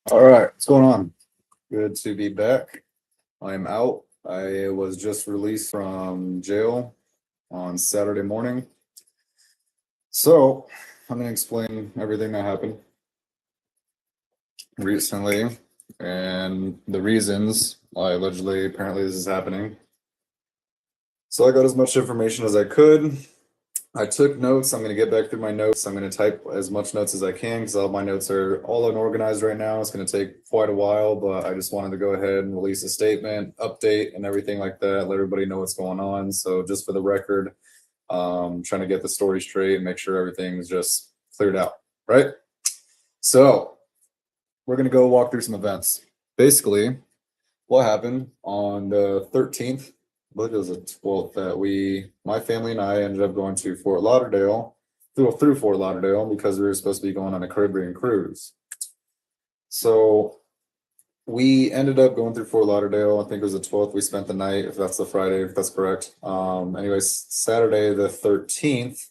All right, what's going on? Good to be back. I'm out. I was just released from jail on Saturday morning. So I'm going to explain everything that happened recently and the reasons why allegedly, apparently, this is happening. So I got as much information as I could. I took notes. I'm going to get back through my notes. I'm going to type as much notes as I can because all my notes are all unorganized right now. It's going to take quite a while, but I just wanted to go ahead and release a statement, update, and everything like that. Let everybody know what's going on. So just for the record, trying to get the story straight and make sure everything's just cleared out, right? So we're going to go walk through some events. Basically, what happened on the 13th, I believe it was the 12th, that my family and I ended up going to Fort Lauderdale, through Fort Lauderdale, because we were supposed to be going on a Caribbean cruise. So we ended up going through Fort Lauderdale. I think it was the 12th. We spent the night, if that's the Friday, if that's correct. Anyways, Saturday the 13th,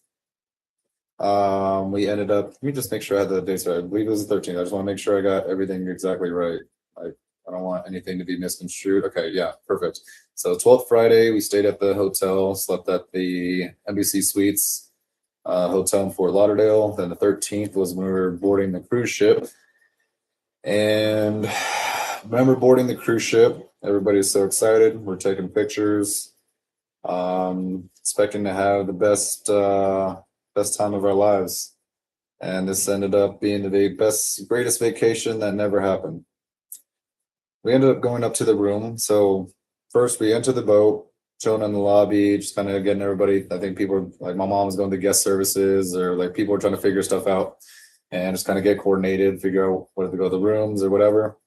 we ended up, let me just make sure I had the dates right. I believe it was the 13th. I just want to make sure I got everything exactly right. I don't want anything to be misconstrued. Okay, yeah, perfect. So 12th Friday, we stayed at the hotel, slept at the Embassy Suites hotel in Fort Lauderdale. Then the 13th was when we were boarding the cruise ship. And remember boarding the cruise ship, everybody's so excited. We're taking pictures, expecting to have the best time of our lives. And this ended up being the greatest vacation that never happened. We ended up going up to the room. So first we entered the boat, chilling in the lobby, just kind of getting everybody. I think people were like, my mom was going to guest services, or like people were trying to figure stuff out and just kind of get coordinated, figure out where to go to the rooms or whatever.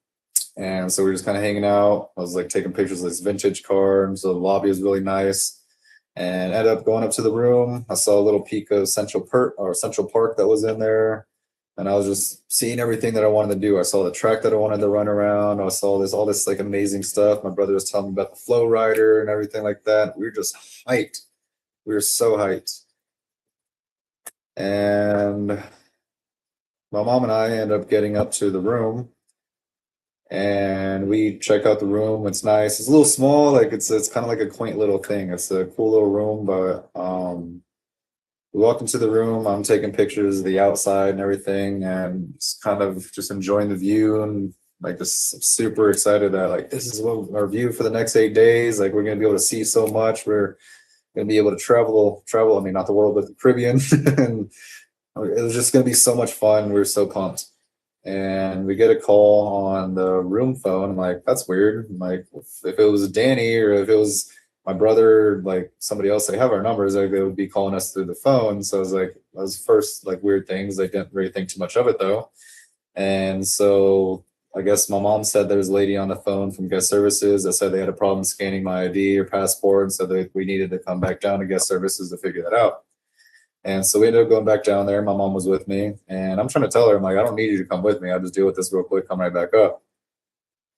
And so we were just kind of hanging out. I was like taking pictures of this vintage car. And so the lobby was really nice. And ended up going up to the room. I saw a little peek of Central Park that was in there. And I was just seeing everything that I wanted to do. I saw the track that I wanted to run around. I saw all this like amazing stuff. My brother was telling me about the flow rider and everything like that. We were just hyped. We were so hyped. And my mom and I end up getting up to the room, and we check out the room. It's nice. It's a little small. Like it's kind of like a quaint little thing. It's a cool little room, but we walked into the room. I'm taking pictures of the outside and everything, and just kind of just enjoying the view, and like just super excited that like this is what our view for the next 8 days. Like we're gonna be able to see so much. We're gonna be able to travel. I mean, not the world, but the Caribbean, and it was just gonna be so much fun. We were so pumped. And we get a call on the room phone. I'm like, that's weird. I'm like, if it was Danny or if it was my brother, like somebody else, they have our numbers, like they would be calling us through the phone. So I was like, that was first like weird things. I didn't really think too much of it though. And so I guess my mom said there was a lady on the phone from guest services that said they had a problem scanning my ID or passport, so that we needed to come back down to guest services to figure that out. And so we ended up going back down there. My mom was with me, and I'm trying to tell her, I'm like, I don't need you to come with me. I'll just deal with this real quick, come right back up.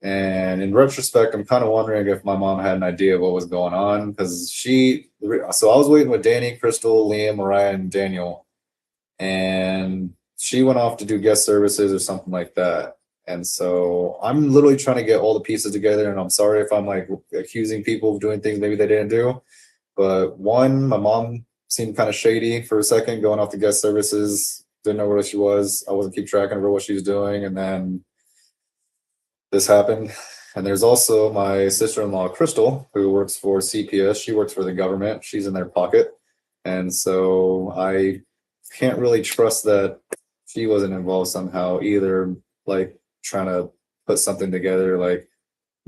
And in retrospect, I'm kind of wondering if my mom had an idea of what was going on, because so I was waiting with Danny, Crystal, Liam, Mariah, and Daniel, and she went off to do guest services or something like that. And so I'm literally trying to get all the pieces together. And I'm sorry if I'm like accusing people of doing things maybe they didn't do. But one, my mom seemed kind of shady for a second, going off to guest services. Didn't know where she was. I wasn't keep tracking of her what she was doing, and then this happened. And there's also my sister-in-law, Crystal, who works for CPS. She works for the government. She's in their pocket, and so I can't really trust that she wasn't involved somehow either, like trying to put something together, like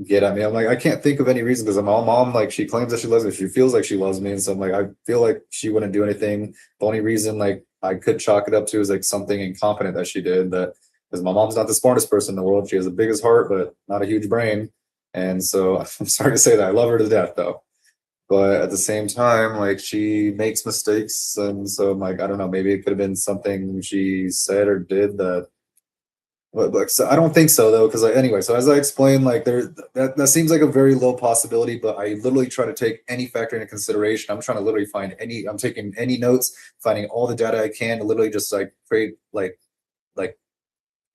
get at me. I'm like, I can't think of any reason, because my mom, like, she claims that she loves me. She feels like she loves me. And so I'm like, I feel like she wouldn't do anything. The only reason, like, I could chalk it up to is like something incompetent that she did, that because my mom's not the smartest person in the world. She has the biggest heart, but not a huge brain. And so I'm sorry to say that. I love her to death, though. But at the same time, like, she makes mistakes. And so I'm like, I don't know, maybe it could have been something she said or did that. But so I don't think so though, because anyway. So as I explained, like that seems like a very low possibility, but I literally try to take any factor into consideration. I'm trying to literally find any. I'm taking any notes, finding all the data I can to literally just like create like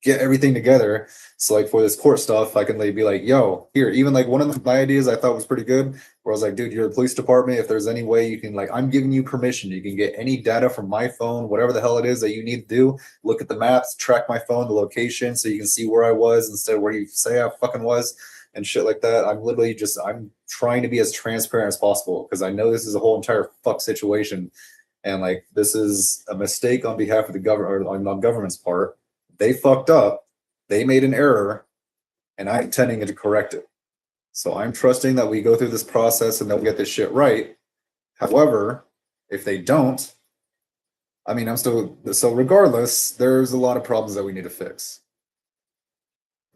get everything together. So like for this court stuff, I can like be like, yo, here, even like one of my ideas I thought was pretty good, where I was like, dude, you're the police department. If there's any way you can like, I'm giving you permission. You can get any data from my phone, whatever the hell it is that you need to do. Look at the maps, track my phone, the location, so you can see where I was instead of where you say I fucking was and shit like that. I'm trying to be as transparent as possible because I know this is a whole entire fuck situation. And like this is a mistake on behalf of the government or on government's part. They fucked up, they made an error, and I'm intending to correct it. So I'm trusting that we go through this process and they'll get this shit right. However, if they don't, I mean, I'm still so regardless, there's a lot of problems that we need to fix.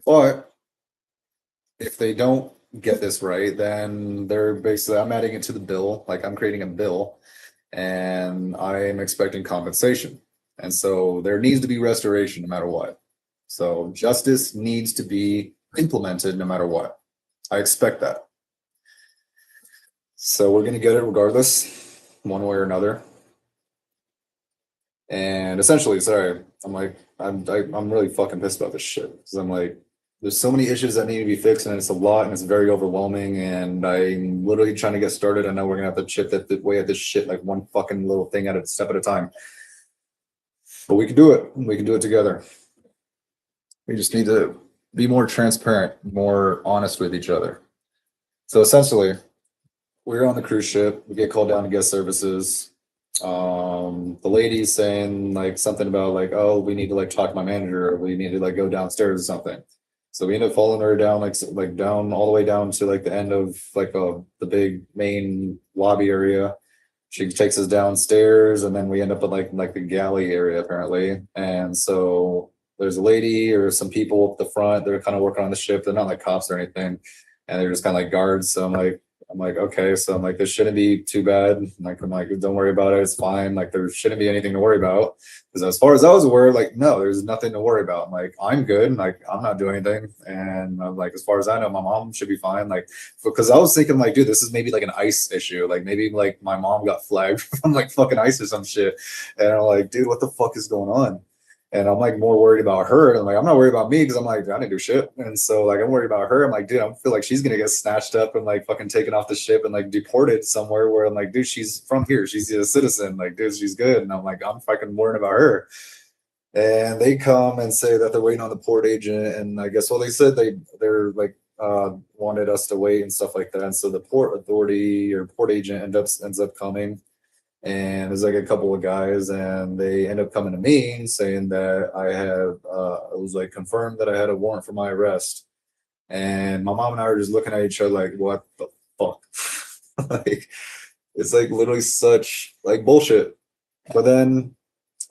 But if they don't get this right, then they're basically I'm adding it to the bill, like I'm creating a bill, and I'm expecting compensation. And so there needs to be restoration no matter what. So justice needs to be implemented no matter what. I expect that. So we're going to get it regardless, one way or another. And essentially, sorry, I'm really fucking pissed about this shit because I'm like, there's so many issues that need to be fixed, and it's a lot, and it's very overwhelming. And I'm literally trying to get started. I know we're gonna have to chip away at this shit like one fucking little thing at a step at a time. But we can do it. We can do it together. We just need to be more transparent, more honest with each other. So essentially, we're on the cruise ship. We get called down to guest services. The lady's saying like something about like, oh, we need to like talk to my manager, or we need to like go downstairs or something. So we end up following her down like down all the way down to like the end of like the big main lobby area. She takes us downstairs, and then we end up in like the galley area apparently. And so there's a lady or some people up the front. They're kind of working on the ship. They're not like cops or anything, and they're just kind of like guards. So I'm like, okay, so I'm like, this shouldn't be too bad. I'm like, don't worry about it. It's fine. Like, there shouldn't be anything to worry about. Because as far as I was aware, like, no, there's nothing to worry about. I'm like, I'm good. Like, I'm not doing anything. And I'm like, as far as I know, my mom should be fine. Like, because I was thinking, like, dude, this is maybe like an ICE issue. Like, maybe like my mom got flagged from like fucking ICE or some shit. And I'm like, dude, what the fuck is going on? And I'm like more worried about her. And I'm like, I'm not worried about me because I'm like, I didn't do shit. And so like I'm worried about her. I'm like, dude, I feel like she's gonna get snatched up and like fucking taken off the ship and like deported somewhere where I'm like, dude, she's from here. She's a citizen. Like, dude, she's good. And I'm like, I'm fucking worried about her. And they come and say that they're waiting on the port agent. And I guess well, they said they're like wanted us to wait and stuff like that. And so the port authority or port agent ends up coming, and there's like a couple of guys, and they end up coming to me saying that it was like confirmed that I had a warrant for my arrest. And my mom and I are just looking at each other like, what the fuck? Like, it's like literally such like bullshit. But then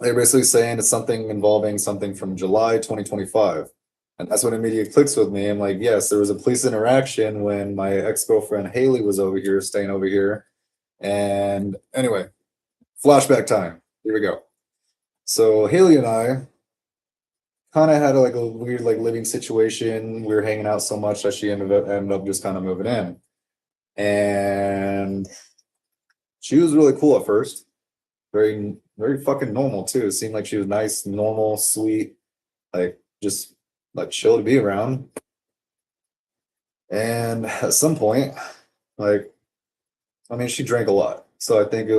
they're basically saying it's something involving something from July 2025. And that's when immediately clicks with me. I'm like, yes, there was a police interaction when my ex-girlfriend Haley was over here, staying over here. And anyway, flashback time. Here we go. So Haley and I kind of had like a weird like living situation. We were hanging out so much that she ended up just kind of moving in. And she was really cool at first. Very, very fucking normal too. It seemed like she was nice, normal, sweet, like just like chill to be around. And at some point, like, I mean, she drank a lot. So I think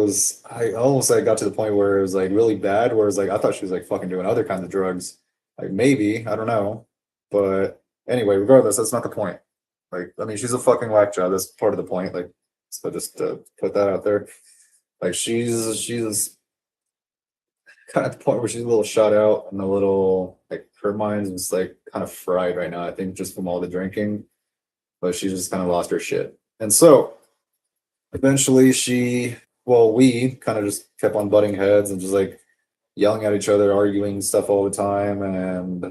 I almost like got to the point where it was like really bad, where it's like I thought she was like fucking doing other kinds of drugs. Like maybe, I don't know. But anyway, regardless, that's not the point. Like, I mean, she's a fucking whack job. That's part of the point. Like, so just to put that out there. Like she's kind of at the point where she's a little shot out and a little like her mind's just like kind of fried right now, I think, just from all the drinking. But she just kind of lost her shit. And so eventually we kind of just kept on butting heads and just like yelling at each other, arguing stuff all the time. And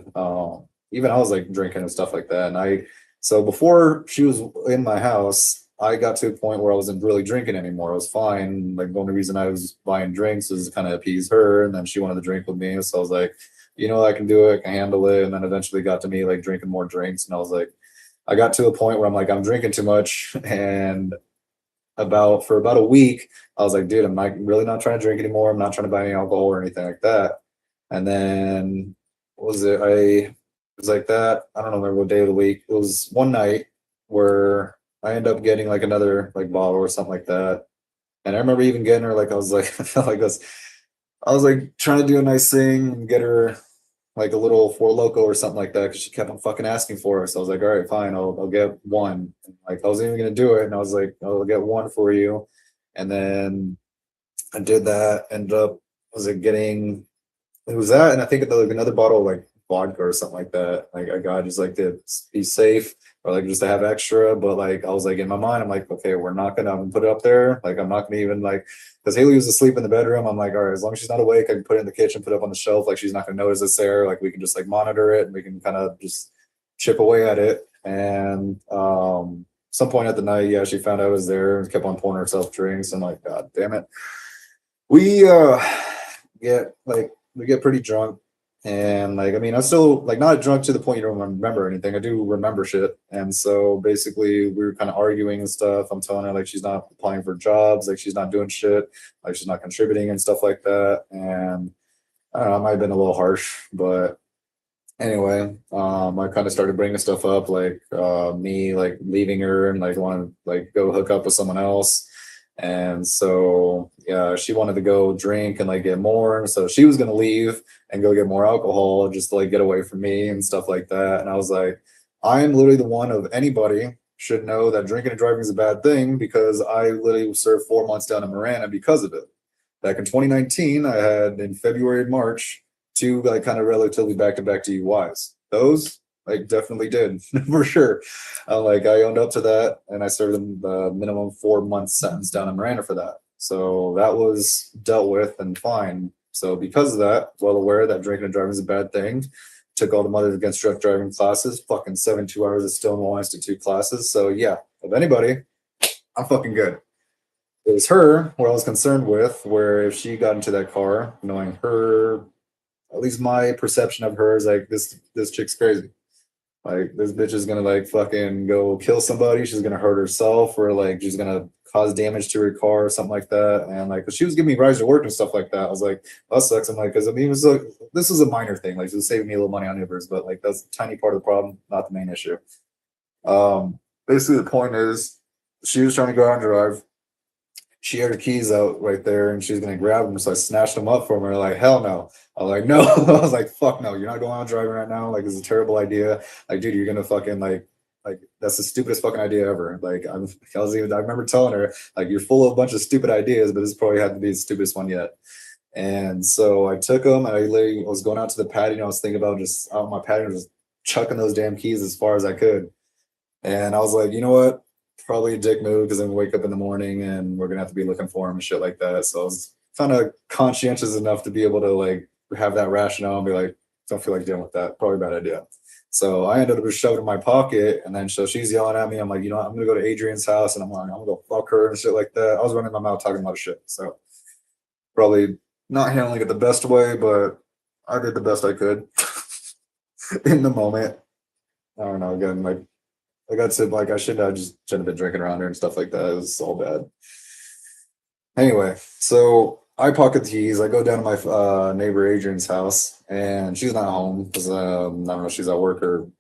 even I was like drinking and stuff like that. So before she was in my house, I got to a point where I wasn't really drinking anymore. I was fine. Like the only reason I was buying drinks was to kind of appease her. And then she wanted to drink with me. So I was like, you know, I can do it, I can handle it. And then eventually got to me like drinking more drinks. And I got to a point where I'm like, I'm drinking too much. And for about a week, I was like, dude, really not trying to drink anymore. I'm not trying to buy any alcohol or anything like that. And then what was it? It was like that. I don't remember what day of the week. It was one night where I ended up getting like another like bottle or something like that. And I remember even getting her like I was like I felt like this. I was like trying to do a nice thing and get her like a little Four Loco or something like that because she kept on fucking asking for it. So I was like, all right, fine, I'll get one. And, like I wasn't even gonna do it, and I was like, I'll get one for you. And then I did that. Ended up was it getting it was that, and I think like another bottle of like vodka or something like that. Like I got just like to be safe or like just to have extra. But like I was like in my mind, I'm like, okay, we're not gonna I'm gonna put it up there. Like I'm not gonna even like because Haley was asleep in the bedroom. I'm like, all right, as long as she's not awake, I can put it in the kitchen, put it up on the shelf. Like she's not gonna notice it's there. Like we can just like monitor it and we can kind of just chip away at it. And some point at the night, yeah, she found out I was there and kept on pouring herself drinks. I'm like, God damn it. We get like we get pretty drunk and like I mean I'm still like not drunk to the point you don't remember anything. I do remember shit. And so basically we were kind of arguing and stuff. I'm telling her like she's not applying for jobs, like she's not doing shit, like she's not contributing and stuff like that. And I don't know, I might have been a little harsh, but anyway, I kind of started bringing stuff up like me like leaving her and like want to like go hook up with someone else. And so yeah, she wanted to go drink and like get more, and so she was gonna leave and go get more alcohol just to like get away from me and stuff like that. And I was like, I am literally the one of anybody should know that drinking and driving is a bad thing because I literally served 4 months down in Marana because of it. Back in 2019, I had in February and March two like kind of relatively back to back DUIs. Those like definitely did for sure. Like I owned up to that, and I served them the minimum 4 month sentence down in Miranda for that. So that was dealt with and fine. So because of that, well aware that drinking and driving is a bad thing. Took all the mothers against drunk driving classes. Fucking 72 hours of Stonewall Institute classes. So yeah, if anybody, I'm fucking good. It was her where I was concerned with, where if she got into that car, knowing her, at least my perception of her is like this chick's crazy. Like this bitch is gonna like fucking go kill somebody. She's gonna hurt herself, or like she's gonna cause damage to her car or something like that. And like, 'cause she was giving me rides to work and stuff like that. I was like, that sucks. I'm like, because I mean, it was like this was a minor thing. Like, it was saving me a little money on Ubers, but like that's a tiny part of the problem, not the main issue. Basically, the point is, she was trying to go out and drive. She had her keys out right there and she was gonna grab them. So I snatched them up from her, like, hell no. I was like, no. I was like, fuck no, you're not going out driving right now. Like, it's a terrible idea. Like, dude, you're gonna fucking like that's the stupidest fucking idea ever. Like I remember telling her, like, you're full of a bunch of stupid ideas, but this probably had to be the stupidest one yet. And so I took them and I literally was going out to the patio. I was thinking about just out on my patio, just chucking those damn keys as far as I could. And I was like, you know what? Probably a dick move because I'm gonna wake up in the morning and we're gonna have to be looking for him and shit like that. So I was kind of conscientious enough to be able to like have that rationale and be like, don't feel like dealing with that. Probably a bad idea. So I ended up just shoving it in my pocket, and then so she's yelling at me. I'm like, you know what? I'm gonna go to Adrian's house and I'm like, I'm gonna go fuck her and shit like that. I was running my mouth talking a lot of shit. So probably not handling it the best way, but I did the best I could in the moment. I don't know. Again, like I said, like I shouldn't have been drinking around her and stuff like that. It was all bad. Anyway, so I pocket the keys. I go down to my neighbor Adrian's house, and she's not home because I don't know, she's at work or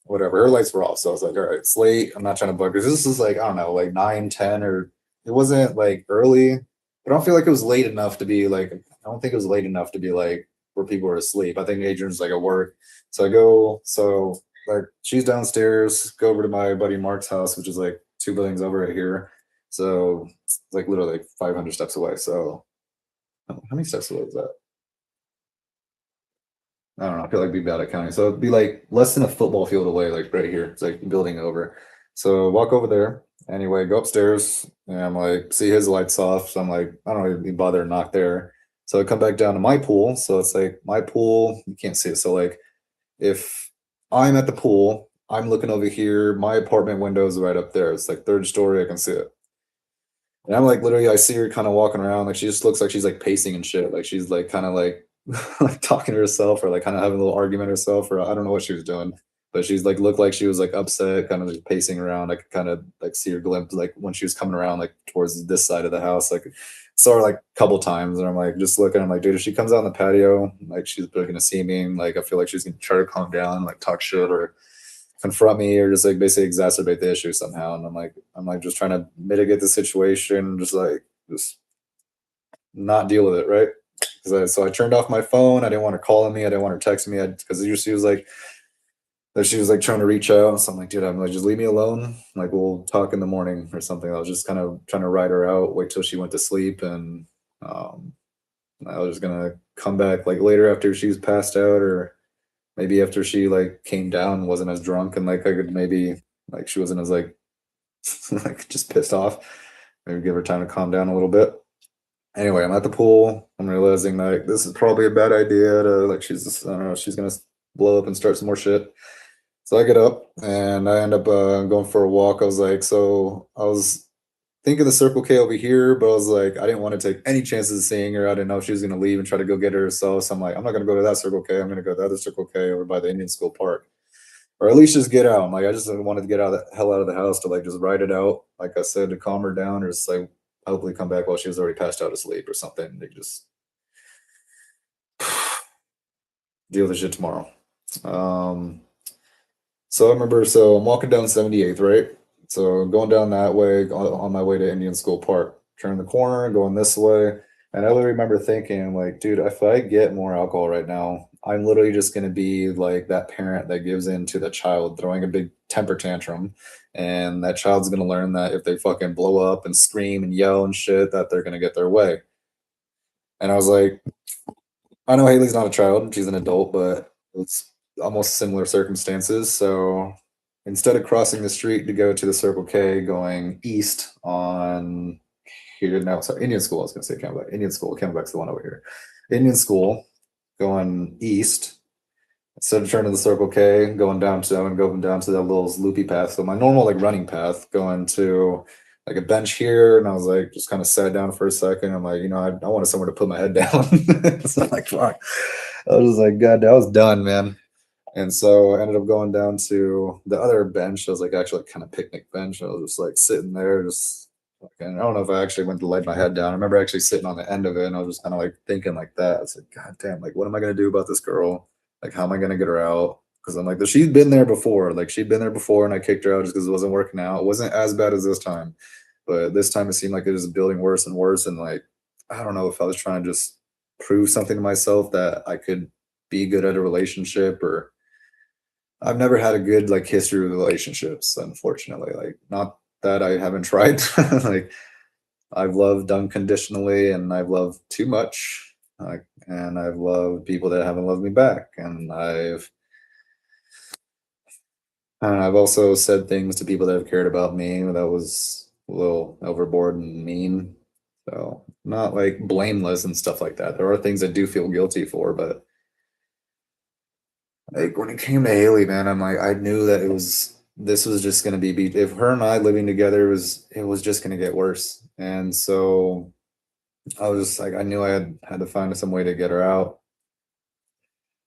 whatever. Her lights were off, so I was like, all right, it's late. I'm not trying to bug her. This is like I don't know, like 9, 10, or it wasn't like early. But I don't feel like it was late enough to be like. I don't think it was late enough to be like where people were asleep. I think Adrian's like at work, so I go. So like she's downstairs. Go over to my buddy Mark's house, which is like 2 buildings over right here. So it's like literally like 500 steps away. So how many steps away is that? I don't know. I feel like it'd be bad at counting. So it'd be like less than a football field away, like right here. It's like building over. So walk over there. Anyway, go upstairs and I'm like, see his lights off. So I'm like, I don't even bother to knock there. So I come back down to my pool. So it's like my pool, you can't see it. So like if I'm at the pool, I'm looking over here. My apartment window is right up there. It's like third story. I can see it. And I'm like literally, I see her kind of walking around, like she just looks like she's like pacing and shit. Like she's like kind of like like talking to herself or like kind of having a little argument herself, or I don't know what she was doing. But she's like looked like she was like upset, kind of like pacing around. I could kind of like see her glimpse like when she was coming around like towards this side of the house. Like saw her like a couple times, and I'm like just looking. I'm like, dude, if she comes out on the patio, like she's gonna see me, and like I feel like she's gonna try to calm down, like talk shit or confront me, or just like basically exacerbate the issue somehow. And I'm like just trying to mitigate the situation, just not deal with it, right? So I turned off my phone. I didn't want her calling me. I didn't want her texting me. Because she was like that. She was like trying to reach out. So I'm like, dude, I'm like, just leave me alone. Like we'll talk in the morning or something. I was just kind of trying to ride her out, wait till she went to sleep, and um, I was just gonna come back like later after she's passed out, or maybe after she like came down, wasn't as drunk, and like I could maybe like she wasn't as like like just pissed off. Maybe give her time to calm down a little bit. Anyway, I'm at the pool. I'm realizing like this is probably a bad idea to like she's just, I don't know, she's gonna blow up and start some more shit. So I get up and I end up going for a walk. I was thinking the Circle K over here, but I was like, I didn't want to take any chances of seeing her. I didn't know if she was gonna leave and try to go get her herself. So I'm like, I'm not gonna go to that Circle K. I'm gonna go to the other Circle K over by the Indian School Park, or at least just get out. I'm like, I just wanted to get out of the hell out of the house to like just ride it out, like I said, to calm her down, or just like hopefully come back while she was already passed out asleep or something. They just deal with the shit tomorrow. Um, so I remember, so I'm walking down 78th, right? So going down that way on my way to Indian School Park, turn the corner, going this way. And I literally remember thinking, like, dude, if I get more alcohol right now, I'm literally just going to be like that parent that gives in to the child throwing a big temper tantrum. And that child's going to learn that if they fucking blow up and scream and yell and shit, that they're going to get their way. And I was like, I know Haley's not a child, she's an adult, but it's almost similar circumstances. So instead of crossing the street to go to the Circle K going east on here, no, sorry, Indian School, I was gonna say Camelback. Indian School, Camelback's the one over here. Indian School going east. Instead of turning the Circle K, I'm going down to that little loopy path. So my normal like running path going to like a bench here, and I was like just kind of sat down for a second. I'm like, I wanted somewhere to put my head down. So I'm like, fuck. I was just like, God, I was done, man. And so I ended up going down to the other bench. I was like actually kind of picnic bench. I was just like sitting there, just and I don't know if I actually went to lay my head down. I remember actually sitting on the end of it, and I was just kind of like thinking like that. I was like, God damn, like what am I gonna do about this girl? Like how am I gonna get her out? Because I'm like, she'd been there before. Like she'd been there before, and I kicked her out just because it wasn't working out. It wasn't as bad as this time, but this time it seemed like it was building worse and worse. And like I don't know if I was trying to just prove something to myself that I could be good at a relationship, or I've never had a good like history with relationships, unfortunately. Like not that I haven't tried. Like I've loved unconditionally and I've loved too much. And I've loved people that haven't loved me back. And I've also said things to people that have cared about me that was a little overboard and mean. So not like blameless and stuff like that. There are things I do feel guilty for, but like when it came to Haley, man, I'm like I knew that this was just gonna be if her and I living together it was just gonna get worse. And so I was just like I knew I had to find some way to get her out.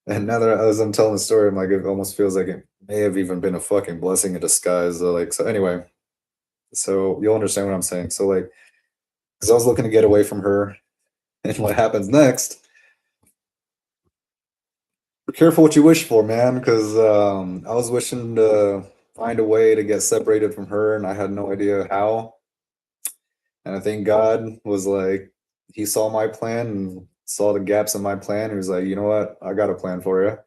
And now that as I'm telling the story, I'm like it almost feels like it may have even been a fucking blessing in disguise. Like so anyway, so you'll understand what I'm saying. So like because I was looking to get away from her, and what happens next, be careful what you wish for, man, because I was wishing to find a way to get separated from her, and I had no idea how. And I think God was like, He saw my plan and saw the gaps in my plan. He was like, you know what? I got a plan for you.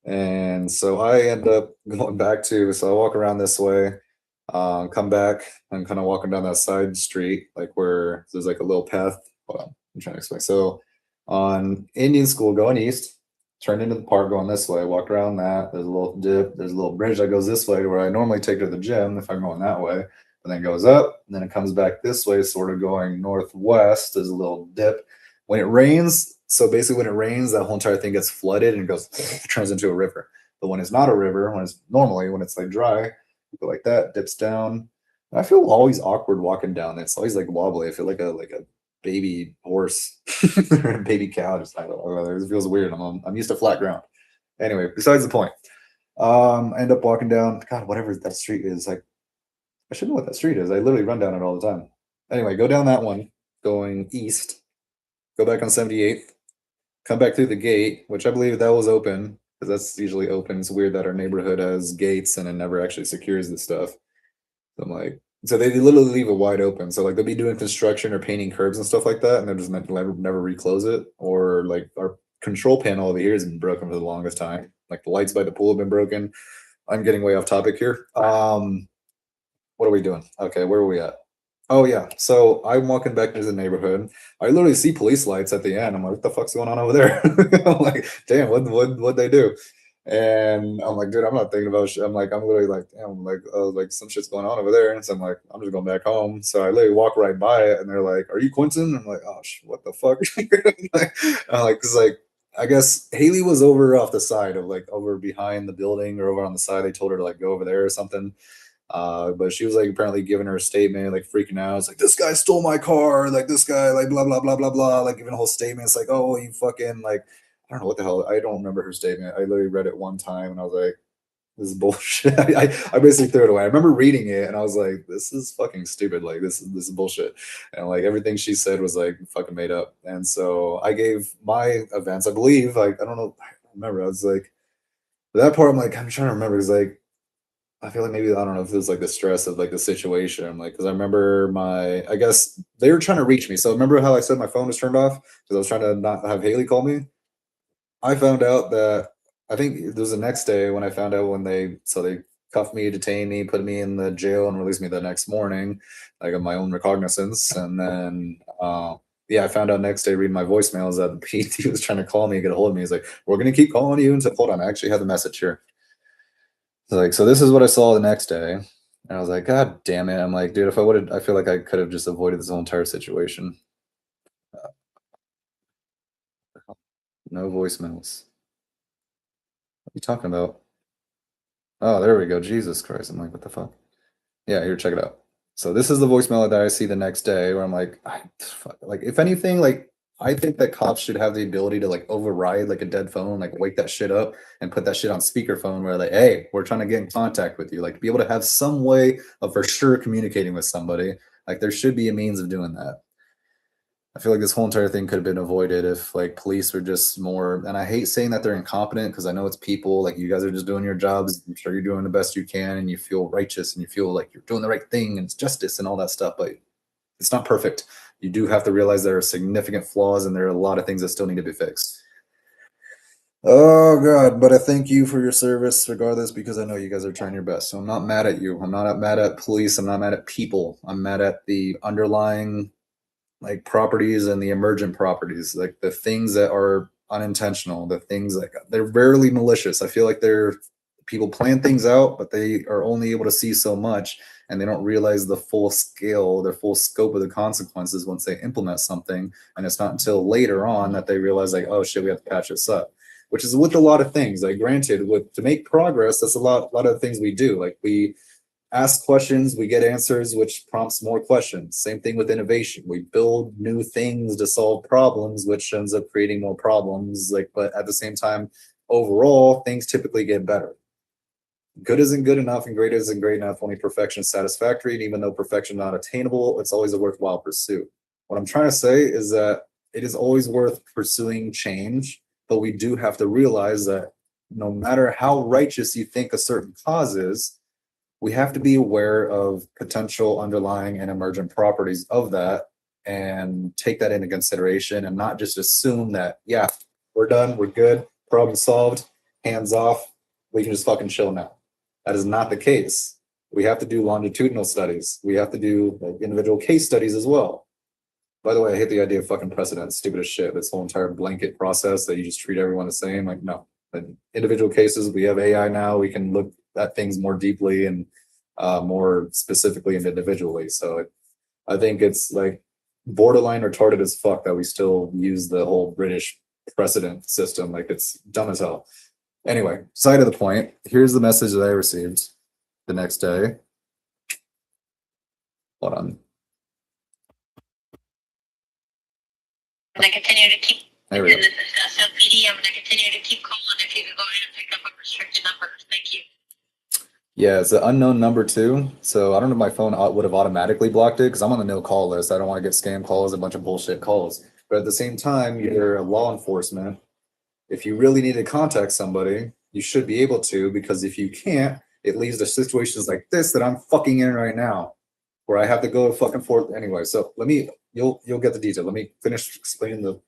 And so I end up going back so I walk around this way, come back, and kind of walking down that side street, like where there's like a little path. Hold on, I'm trying to explain. So on Indian School going east, turned into the park going this way, walk around that. There's a little dip, there's a little bridge that goes this way where I normally take her to the gym if I'm going that way. And then goes up, and then it comes back this way, sort of going northwest. There's a little dip. When it rains, so basically when it rains, that whole entire thing gets flooded and goes turns into a river. But when it's not a river, when it's like dry, you go like that, dips down. And I feel always awkward walking down. It's always like wobbly. I feel like a baby horse or a baby cow. Just I don't know. It feels weird. I'm used to flat ground. Anyway, besides the point. I end up walking down. God, whatever that street is, like I should know what that street is. I literally run down it all the time. Anyway, go down that one. going east, go back on 78th, come back through the gate, which I believe that was open because that's usually open. It's weird that our neighborhood has gates and it never actually secures the stuff. So I'm like, so they literally leave it wide open. So like they'll be doing construction or painting curbs and stuff like that, and they're just never reclose it. Or like our control panel over here has been broken for the longest time. Like the lights by the pool have been broken. I'm getting way off topic here. What are we doing? Okay, where are we at? Oh yeah. So I'm walking back into the neighborhood. I literally see police lights at the end. I'm like, what the fuck's going on over there? I'm like, damn, what they do? And I'm like, dude, I'm not thinking about shit. I'm like, I'm literally like, damn, like, oh, like some shit's going on over there. And so I'm like, I'm just going back home. So I literally walk right by it, and they're like, "Are you Quentin?" I'm like, "Oh, what the fuck?" I'm like, cause like I guess Haley was over off the side of like over behind the building or over on the side. They told her to like go over there or something. But she was like apparently giving her a statement, like freaking out. It's like, this guy stole my car, like this guy, like blah blah blah blah blah, like giving a whole statement. It's like, oh, you fucking like, I don't know what the hell. I don't remember her statement. I literally read it one time and I was like, this is bullshit. I basically threw it away. I remember reading it and I was like, this is fucking stupid. Like this is bullshit. And like everything she said was like fucking made up. And so I gave my events, I believe, like I don't know, I don't remember. I was like that part. I'm like, I'm trying to remember. It's like I feel like maybe I don't know if it was like the stress of like the situation. I'm like, because I remember I guess they were trying to reach me. So remember how I said my phone was turned off because I was trying to not have Haley call me. I found out that I think it was the next day when I found out when they cuffed me, detained me, put me in the jail, and released me the next morning, like of my own recognizance. And then yeah, I found out next day reading my voicemails that the PT was trying to call me, get a hold of me. He's like, "We're gonna keep calling you." And said, "Hold on, I actually have the message here." So like, so this is what I saw the next day. And I was like, God damn it. I'm like, dude, if I would have, I feel like I could have just avoided this whole entire situation. No voicemails. What are you talking about? Oh, there we go. Jesus Christ. I'm like, what the fuck? Yeah, here, check it out. So this is the voicemail that I see the next day where I'm like, like if anything, like I think that cops should have the ability to like override like a dead phone, like wake that shit up and put that shit on speakerphone where like, hey, we're trying to get in contact with you, like be able to have some way of for sure communicating with somebody. Like there should be a means of doing that. I feel like this whole entire thing could have been avoided if like police were just more, and I hate saying that they're incompetent because I know it's people, like you guys are just doing your jobs. I'm sure you're doing the best you can and you feel righteous and you feel like you're doing the right thing and it's justice and all that stuff, but it's not perfect. You do have to realize there are significant flaws and there are a lot of things that still need to be fixed. Oh God, but I thank you for your service regardless because I know you guys are trying your best. So I'm not mad at you. I'm not mad at police. I'm not mad at people. I'm mad at the underlying like properties and the emergent properties, like the things that are unintentional, the things like they're rarely malicious. I feel like they're people plan things out, but they are only able to see so much and they don't realize the full scale, the full scope of the consequences once they implement something. And it's not until later on that they realize like, oh shit, we have to patch this up. Which is with a lot of things. Like granted, with to make progress, that's a lot of things we do. Like we ask questions, we get answers, which prompts more questions. Same thing with innovation. We build new things to solve problems, which ends up creating more problems. Like, but at the same time, overall, things typically get better. Good isn't good enough, and great isn't great enough. Only perfection is satisfactory. And even though perfection is not attainable, it's always a worthwhile pursuit. What I'm trying to say is that it is always worth pursuing change, but we do have to realize that no matter how righteous you think a certain cause is, we have to be aware of potential underlying and emergent properties of that and take that into consideration and not just assume that, yeah, we're done, we're good, problem solved, hands off, we can just fucking chill now. That is not the case. We have to do longitudinal studies. We have to do like, individual case studies as well. By the way, I hate the idea of fucking precedent. Stupid as shit. This whole entire blanket process that you just treat everyone the same. Like, no. In individual cases, we have AI now. We can look at things more deeply and more specifically and individually. So I think it's like borderline retarded as fuck that we still use the whole British precedent system. Like it's dumb as hell. Anyway, side of the point, here's the message that I received the next day. Hold on. I'm going to continue to keep. There we go. This is SOPD. I'm going to continue to keep calling if you can go ahead and pick up a restricted number. Thank you. Yeah, it's an unknown number too. So I don't know if my phone would have automatically blocked it because I'm on the no call list. I don't want to get scam calls, a bunch of bullshit calls. But at the same time, you're law enforcement. If you really need to contact somebody, you should be able to, because if you can't, it leads to situations like this that I'm fucking in right now, where I have to go fucking forth anyway. So you'll get the detail. Let me finish explaining the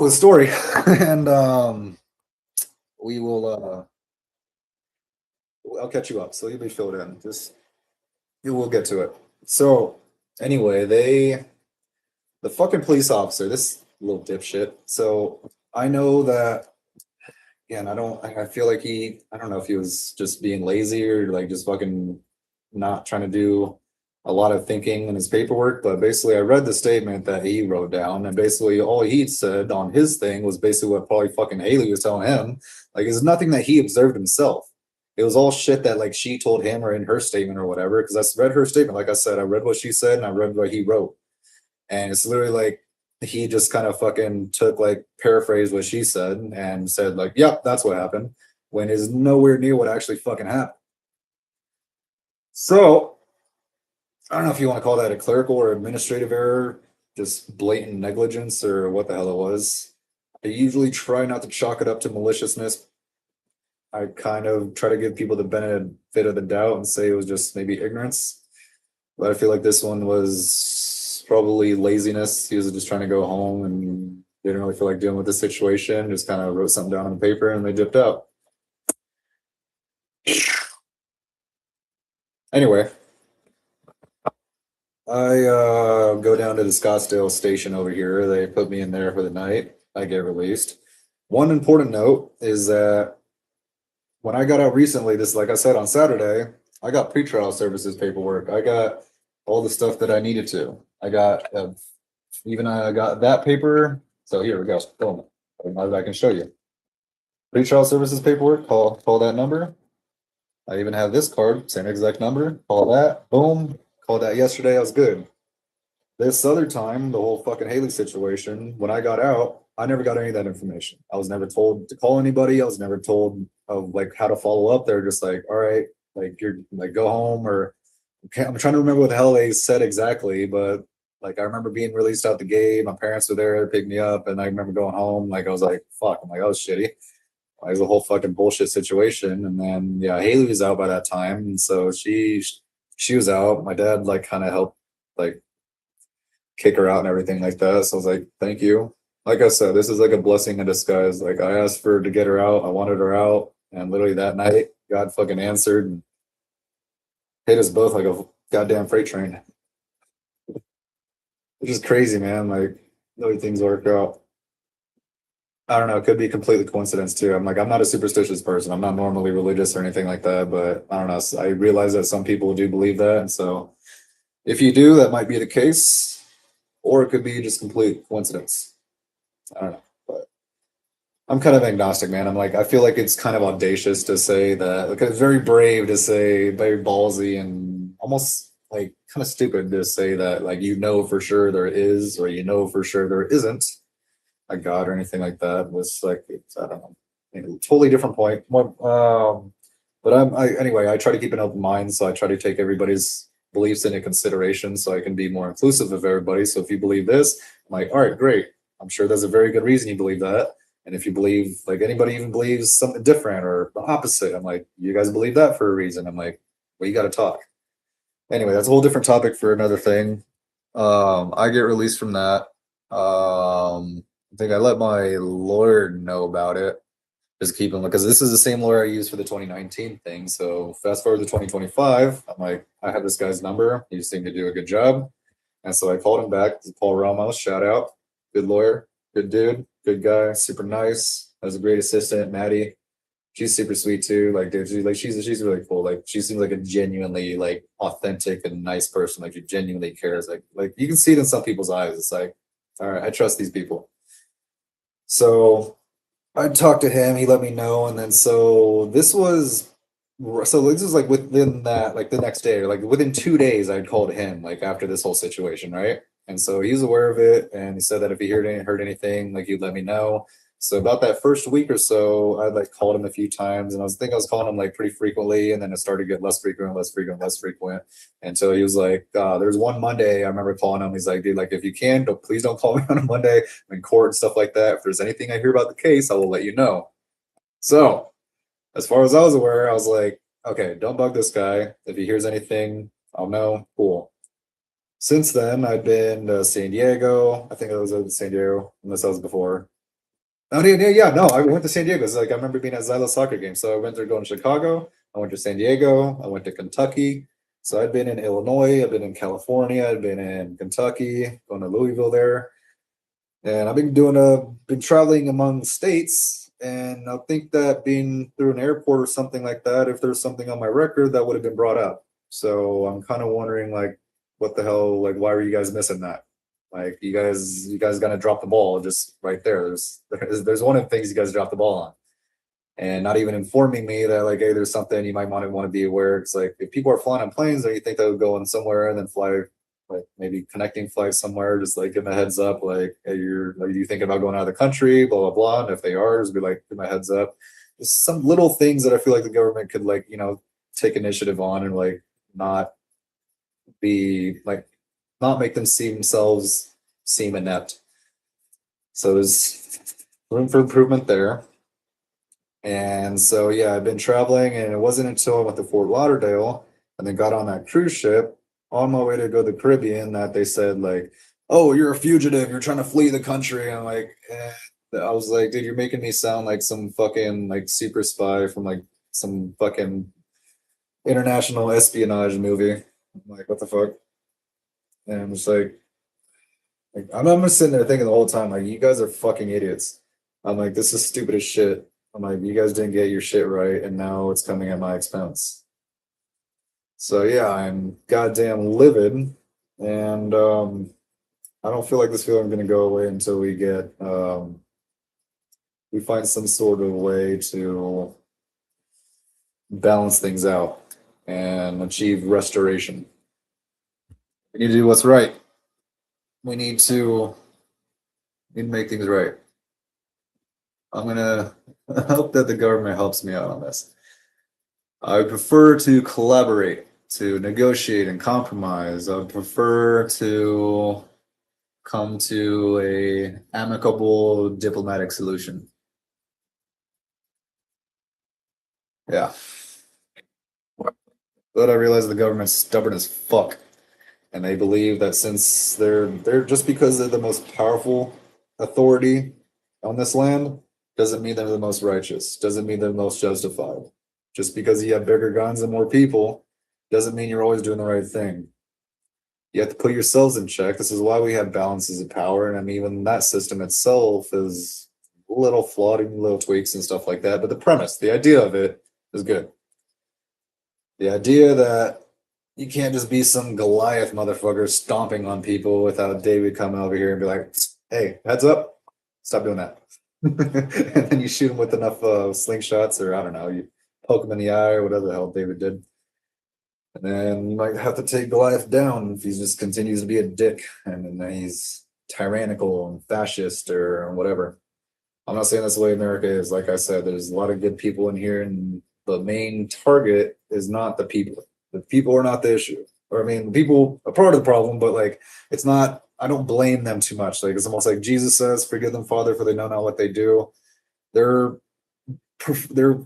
story, and we will I'll catch you up. So you'll be filled in. Just you will get to it. So anyway, the fucking police officer, this little dipshit. So I know that. Again, I feel like I don't know if he was just being lazy or like just fucking not trying to do a lot of thinking in his paperwork. But basically, I read the statement that he wrote down, and basically all he said on his thing was basically what probably fucking Haley was telling him. Like, it's nothing that he observed himself. It was all shit that like she told him or in her statement or whatever. Because I read her statement, like I said, I read what she said and I read what he wrote, and it's literally like he just kind of fucking took like paraphrased what she said and said like, "Yep, that's what happened," when is nowhere near what actually fucking happened. So I don't know if you want to call that a clerical or administrative error, just blatant negligence or what the hell it was. I usually try not to chalk it up to maliciousness. I kind of try to give people the benefit of the doubt and say it was just maybe ignorance. But I feel like this one was probably laziness. He was just trying to go home and didn't really feel like dealing with the situation. Just kind of wrote something down on paper and they dipped out. Anyway, I go down to the Scottsdale station over here. They put me in there for the night. I get released. One important note is that when I got out recently, this, like I said, on Saturday, I got pretrial services paperwork. I got all the stuff that I needed to. I got even I got that paper. So here we go. Boom. I can show you. Pretrial services paperwork. Call that number. I even have this card, same exact number. Call that. Boom. Called that yesterday. I was good. This other time, the whole fucking Haley situation, when I got out, I never got any of that information. I was never told to call anybody. I was never told of like how to follow up. They're just like, all right, like you're like go home or okay, I'm trying to remember what the hell they said exactly, but like I remember being released out the gate. My parents were there to pick me up, and I remember going home. Like I was like, fuck. I'm like, oh shitty. It was a whole fucking bullshit situation. And then yeah, Haley was out by that time, and so she was out. My dad like kind of helped like kick her out and everything like that. So I was like, thank you. Like I said, this is like a blessing in disguise. Like I asked for her to get her out. I wanted her out. And literally that night, God fucking answered and hit us both like a goddamn freight train. Which is crazy, man. Like the way things work out. I don't know. It could be completely coincidence too. I'm not a superstitious person. I'm not normally religious or anything like that, but I don't know. I realize that some people do believe that. And so if you do, that might be the case, or it could be just complete coincidence. I don't know, but I'm kind of agnostic, man. I'm like, I feel like it's kind of audacious to say that. Like, it's very brave to say, very ballsy, and almost like kind of stupid to say that, like, you know for sure there is, or you know for sure there isn't a God or anything like that. Was like, I don't know, totally different point. But anyway. I try to keep an open mind, so I try to take everybody's beliefs into consideration, so I can be more inclusive of everybody. So if you believe this, I'm like, all right, great. I'm sure there's a very good reason you believe that. And if you believe, like anybody even believes something different or the opposite, I'm like, you guys believe that for a reason. I'm like, well, you got to talk. Anyway, that's a whole different topic for another thing. I get released from that. I think I let my lawyer know about it. Just keep him because this is the same lawyer I used for the 2019 thing. So fast forward to 2025, I'm like, I have this guy's number. He seemed to do a good job. And so I called him back. Paul Ramos, shout out. Good lawyer, good dude, good guy, super nice. Has a great assistant, Maddie. She's super sweet too. Like, dude, she's really cool. Like, she seems like a genuinely like authentic and nice person. Like, she genuinely cares. Like you can see it in some people's eyes. It's like, all right, I trust these people. So I talked to him. He let me know, and then this is like within that, like the next day, or like within 2 days, I'd called him like after this whole situation, right? And so he's aware of it, and he said that if he heard anything, like he'd let me know. So about that first week or so, I like called him a few times, and I was calling him like pretty frequently, and then it started to get less frequent, less frequent, less frequent. Until he was like, there was one Monday I remember calling him. He's like, dude, like if you can, please don't call me on a Monday. I'm in court and stuff like that. If there's anything I hear about the case, I will let you know. So as far as I was aware, I was like, okay, don't bug this guy. If he hears anything, I'll know. Cool. Since then, I've been to San Diego. I think I was in San Diego, unless that was before. Oh yeah. No, I went to San Diego. It's like I remember being at Zyla soccer game. So I went to going to Chicago. I went to San Diego. I went to Kentucky. So I've been in Illinois. I've been in California. I've been in Kentucky. Going to Louisville there, and I've been traveling among states. And I think that being through an airport or something like that, if there's something on my record, that would have been brought up. So I'm kind of wondering, like, what the hell? Like, why were you guys missing that? Like you guys gotta drop the ball just right there. There's one of the things you guys dropped the ball on, and not even informing me that like, hey, there's something you might want to be aware. It's like if people are flying on planes, or you think they'll go in somewhere and then fly like maybe connecting flights somewhere, just like give them a heads up, like, hey, are you thinking about going out of the country, blah blah blah. And if they are, just be like, give my heads up. Just some little things that I feel like the government could like take initiative on and like not be like not make them see themselves seem inept. So there's room for improvement there. And so yeah, I've been traveling, and it wasn't until I went to Fort Lauderdale and then got on that cruise ship on my way to go to the Caribbean that they said like, "Oh, you're a fugitive. You're trying to flee the country." And I'm like, I was like, dude, you're making me sound like some fucking like super spy from like some fucking international espionage movie. I'm like, what the fuck? And I'm just like I'm just sitting there thinking the whole time, like, you guys are fucking idiots. I'm like, this is stupid as shit. I'm like, you guys didn't get your shit right, and now it's coming at my expense. So yeah, I'm goddamn livid, and I don't feel like this feeling gonna go away until we find some sort of way to balance things out and achieve restoration. We need to do what's right. We need to make things right. I'm gonna hope that the government helps me out on this. I would prefer to collaborate, to negotiate and compromise. I would prefer to come to a amicable diplomatic solution. Yeah. But I realize the government's stubborn as fuck, and they believe that since they're just because they're the most powerful authority on this land doesn't mean they're the most righteous, doesn't mean they're the most justified. Just because you have bigger guns and more people doesn't mean you're always doing the right thing. You have to put yourselves in check. This is why we have balances of power. And I mean, even that system itself is a little flawed and little tweaks and stuff like that. But the premise, the idea of it is good. The idea that you can't just be some Goliath motherfucker stomping on people without David coming over here and be like, hey, heads up, stop doing that. And then you shoot him with enough slingshots, or I don't know, you poke him in the eye or whatever the hell David did. And then you might have to take Goliath down if he just continues to be a dick and then he's tyrannical and fascist or whatever. I'm not saying that's the way America is. Like I said, there's a lot of good people in here, and the main target is not the people. The people are not the issue. Or I mean, the people are part of the problem, but like it's not. I don't blame them too much. Like it's almost like Jesus says, "Forgive them, Father, for they know not what they do." They're they're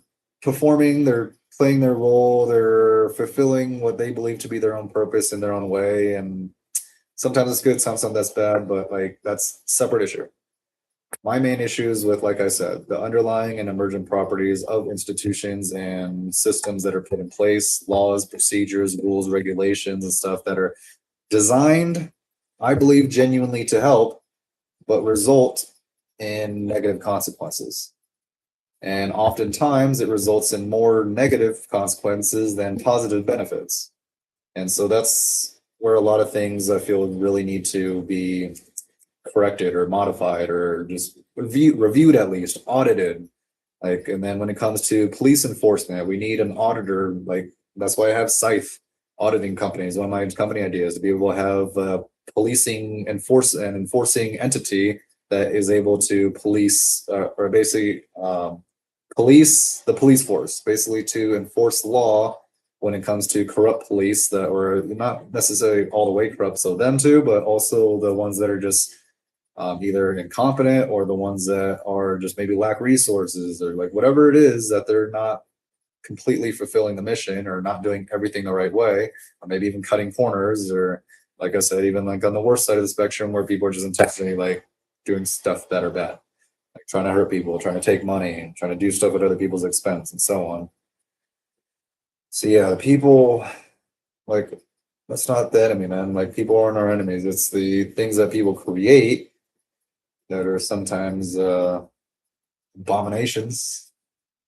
performing. They're playing their role. They're fulfilling what they believe to be their own purpose in their own way. And sometimes it's good, sometimes that's bad. But like that's a separate issue. My main issue is with, like I said, the underlying and emergent properties of institutions and systems that are put in place, laws, procedures, rules, regulations, and stuff that are designed, I believe, genuinely to help, but result in negative consequences. And oftentimes it results in more negative consequences than positive benefits. And so that's where a lot of things I feel really need to be corrected or modified or just reviewed, at least audited. Like, and then when it comes to police enforcement, we need an auditor. Like that's why I have Scythe auditing companies. One of my company ideas to be able to have policing enforcing entity that is able to police or basically police the police force, basically to enforce the law when it comes to corrupt police that were not necessarily all the way corrupt, so them too, but also the ones that are just either incompetent or the ones that are just maybe lack resources or like whatever it is that they're not completely fulfilling the mission or not doing everything the right way, or maybe even cutting corners, or like I said, even like on the worst side of the spectrum where people are just intentionally like doing stuff that are bad, like trying to hurt people, trying to take money, trying to do stuff at other people's expense, and so on. So yeah, the people, like, that's not the enemy, man. Like, people aren't our enemies. It's the things that people create that are sometimes abominations.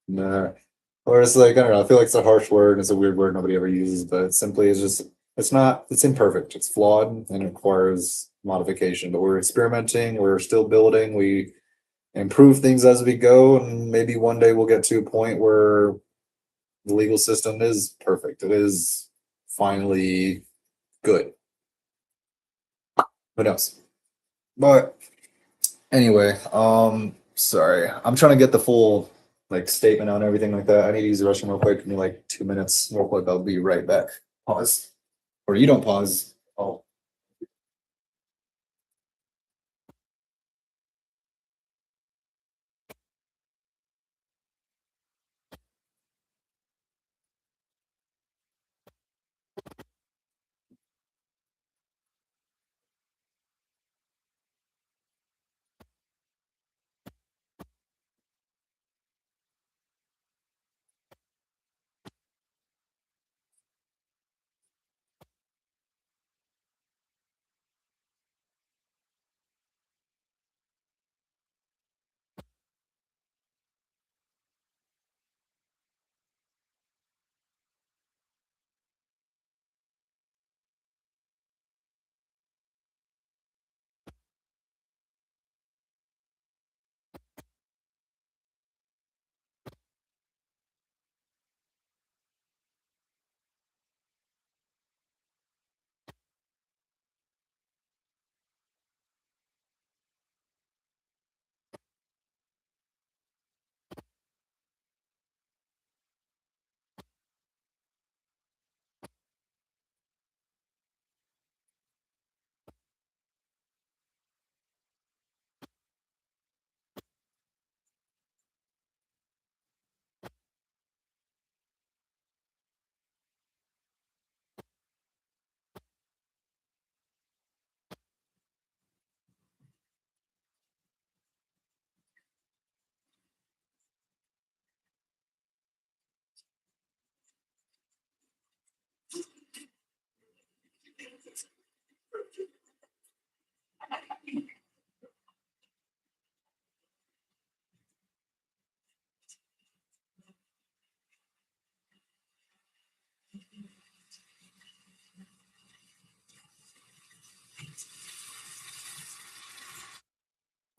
Or it's like, I don't know, I feel like it's a harsh word and it's a weird word nobody ever uses, but it simply is just, it's imperfect, it's flawed and it requires modification. But we're experimenting, we're still building, we improve things as we go, and maybe one day we'll get to a point where the legal system is perfect. It is finally good. Who knows? But anyway, sorry. I'm trying to get the full like statement on everything like that. I need to use the restroom real quick. Give me like 2 minutes real quick. I'll be right back. Pause. Or you don't pause. Oh.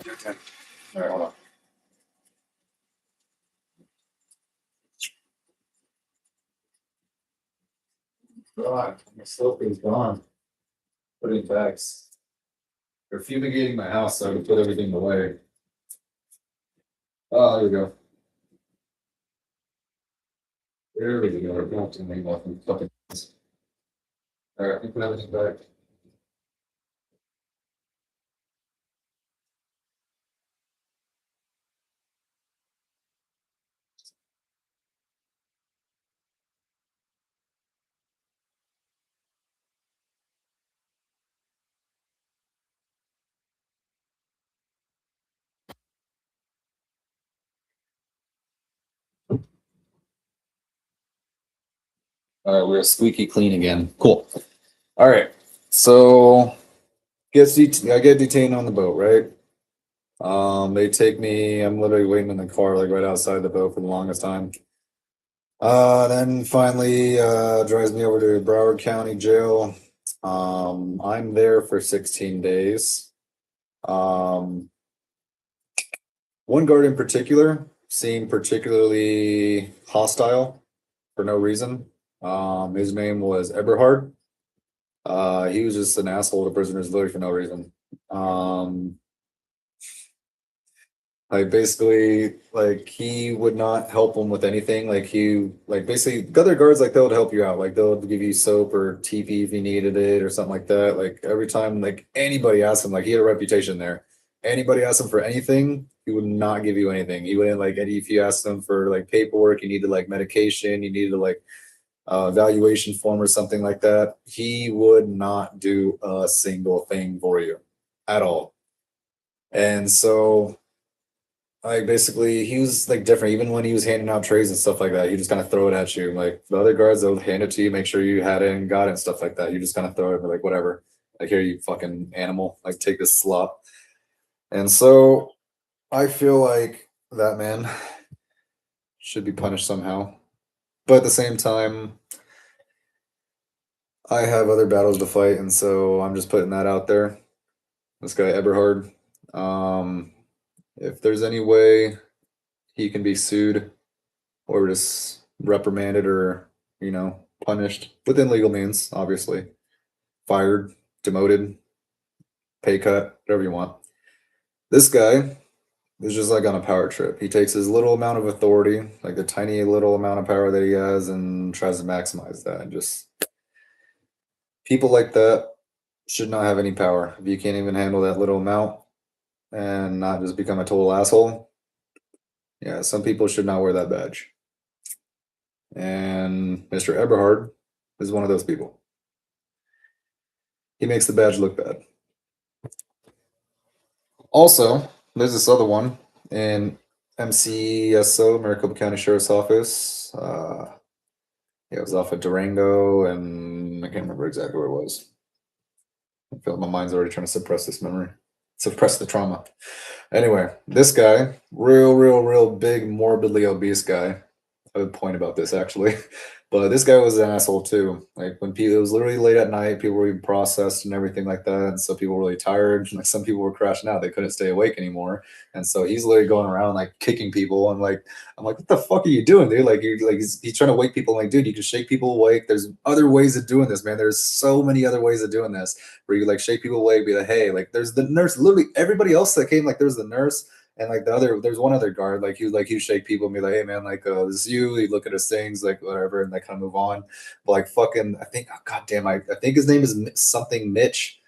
Okay. All right, hold on. God, my soap is gone. Put it in bags. They're fumigating my house so I can put everything away. Oh, there we go. There we go. I have to make off and fucking. All right, let me put everything back. All right, we're squeaky clean again. Cool. All right. So I get detained on the boat, right? They take me. I'm literally waiting in the car, like right outside the boat for the longest time. Then finally, drives me over to Broward County Jail. I'm there for 16 days. One guard in particular seemed particularly hostile for no reason. His name was Eberhard. He was just an asshole to prisoners literally for no reason. Like basically, like he would not help him with anything. Like he, like basically, other guards like they'll help you out. Like they'll give you soap or TP if you needed it or something like that. Like every time, like anybody asked him, like he had a reputation there. Anybody asked him for anything, he would not give you anything. He wouldn't like any. If you asked him for like paperwork, you needed like medication, you needed like evaluation form or something like that, he would not do a single thing for you at all. And so like basically he was like different even when he was handing out trays and stuff like that. He just kind of throw it at you. Like the other guards, they'll hand it to you, make sure you had it and got it and stuff like that. You just kind of throw it like whatever. Like here you fucking animal. Like take this slop. And so I feel like that man should be punished somehow. But at the same time, I have other battles to fight, and so I'm just putting that out there. This guy Eberhard. Um, if there's any way he can be sued or just reprimanded or punished within legal means, obviously, fired, demoted, pay cut, whatever you want. This guy is just like on a power trip. He takes his little amount of authority, like the tiny little amount of power that he has, and tries to maximize that. And just people like that should not have any power. If you can't even handle that little amount and not just become a total asshole, yeah, some people should not wear that badge. And Mr. Eberhard is one of those people. He makes the badge look bad. Also, there's this other one in MCSO, Maricopa County Sheriff's Office. Yeah, it was off of Durango, and I can't remember exactly where it was. I feel like my mind's already trying to suppress this memory, suppress the trauma. Anyway, this guy, real big, morbidly obese guy. I have a point about this actually, but this guy was an asshole too. Like when people, it was literally late at night, people were being processed and everything like that, and so people were really tired. Like some people were crashing out; they couldn't stay awake anymore, and so he's literally going around like kicking people. And like I'm like, what the fuck are you doing, dude? Like you like he's trying to wake people. I'm like, dude, you can shake people awake. There's other ways of doing this, man. There's so many other ways of doing this where you like shake people awake, be like, hey, like there's the nurse. Literally everybody else that came, like there's the nurse. And like there's one other guard, like he shake people and be like, hey man, like this is you. You look at his things, like whatever, and they kind of move on. But like fucking, I think, oh, goddamn, I think his name is something Mitch,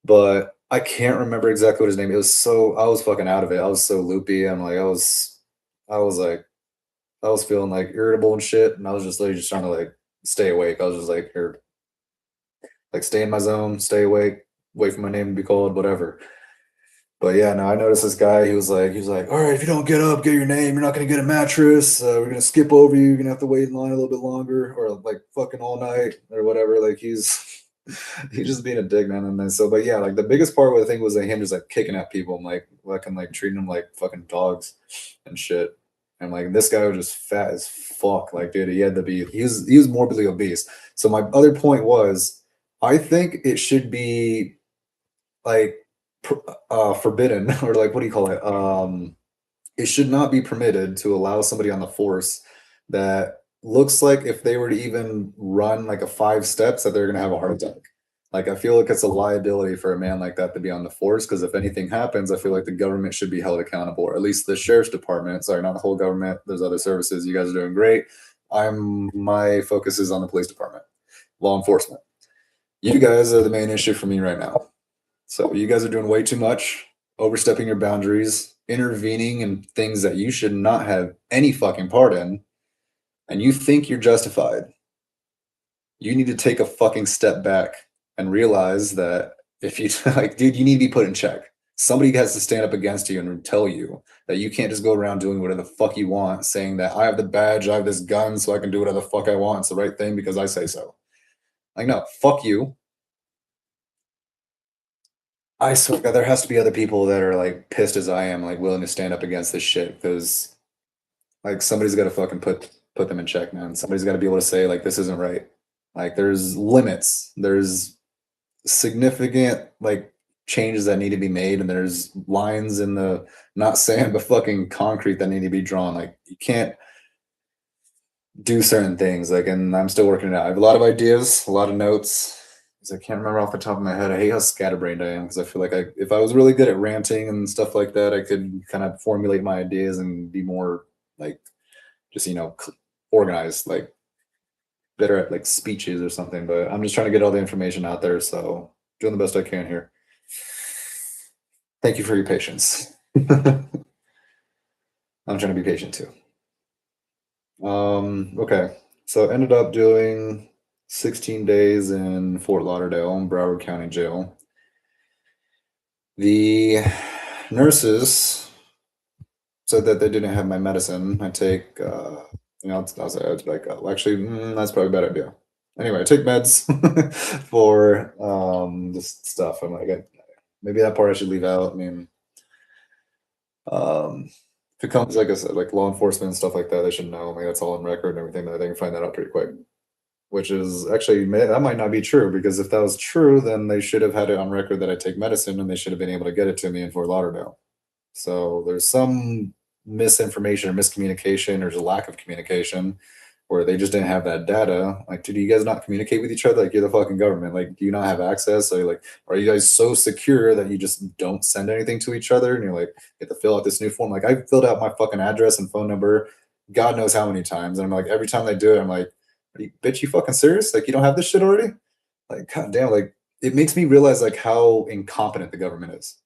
but I can't remember exactly what his name. It was so I was fucking out of it. I was so loopy. I'm like I was like I was feeling like irritable and shit, and I was just literally just trying to like stay awake. I was just like here, like stay in my zone, stay awake, wait for my name to be called, whatever. But yeah, no, I noticed this guy. He was like, all right, if you don't get up, get your name. You're not gonna get a mattress. We're gonna skip over you. You're gonna have to wait in line a little bit longer, or like fucking all night, or whatever. Like he's just being a dick, man. And then so, but yeah, like the biggest part of the thing was like him just like kicking at people and like fucking like treating them like fucking dogs and shit. And like this guy was just fat as fuck. Like, dude, he had to be. He was morbidly obese. So my other point was, I think it should be like forbidden or like what do you call it? It should not be permitted to allow somebody on the force that looks like if they were to even run like a 5 steps that they're gonna have a heart attack. Like I feel like it's a liability for a man like that to be on the force because if anything happens, I feel like the government should be held accountable, or at least the sheriff's department. Sorry, not the whole government. There's other services. You guys are doing great. My focus is on the police department, law enforcement. You guys are the main issue for me right now. So you guys are doing way too much, overstepping your boundaries, intervening in things that you should not have any fucking part in, and you think you're justified. You need to take a fucking step back and realize that if you like, dude, you need to be put in check. Somebody has to stand up against you and tell you that you can't just go around doing whatever the fuck you want, saying that I have the badge, I have this gun, so I can do whatever the fuck I want. It's the right thing because I say so. Like, no, fuck you. I swear, God, there has to be other people that are like pissed as I am, like willing to stand up against this shit because like somebody's got to fucking put them in check, man. Somebody's got to be able to say like this isn't right. Like there's limits, there's significant like changes that need to be made, and there's lines in the not sand but fucking concrete that need to be drawn. Like you can't do certain things. Like, and I'm still working it out. I have a lot of ideas, a lot of notes, I can't remember off the top of my head. I hate how scatterbrained I am because I feel like if I was really good at ranting and stuff like that, I could kind of formulate my ideas and be more like just organized, like better at like speeches or something. But I'm just trying to get all the information out there, so doing the best I can here. Thank you for your patience. I'm trying to be patient too. Okay. So ended up doing 16 days in Fort Lauderdale in Broward County Jail. The nurses said that they didn't have my medicine. I take, I was like, oh, actually, that's probably a bad idea. Anyway, I take meds for this stuff. I'm like, maybe that part I should leave out. I mean, if it comes, like I said, like law enforcement and stuff like that, they should know. I mean, that's all on record and everything. That they can find that out pretty quick. Which is actually that might not be true because if that was true, then they should have had it on record that I take medicine and they should have been able to get it to me in Fort Lauderdale. So there's some misinformation or miscommunication or just a lack of communication where they just didn't have that data. Like, do you guys not communicate with each other? Like, you're the fucking government. Like, do you not have access? So, like, are you guys so secure that you just don't send anything to each other? And you're like, you have to fill out this new form. Like, I filled out my fucking address and phone number, God knows how many times. And I'm like, every time they do it, I'm like, bitch, you fucking serious? Like, you don't have this shit already? Like, god damn, like, it makes me realize like how incompetent the government is.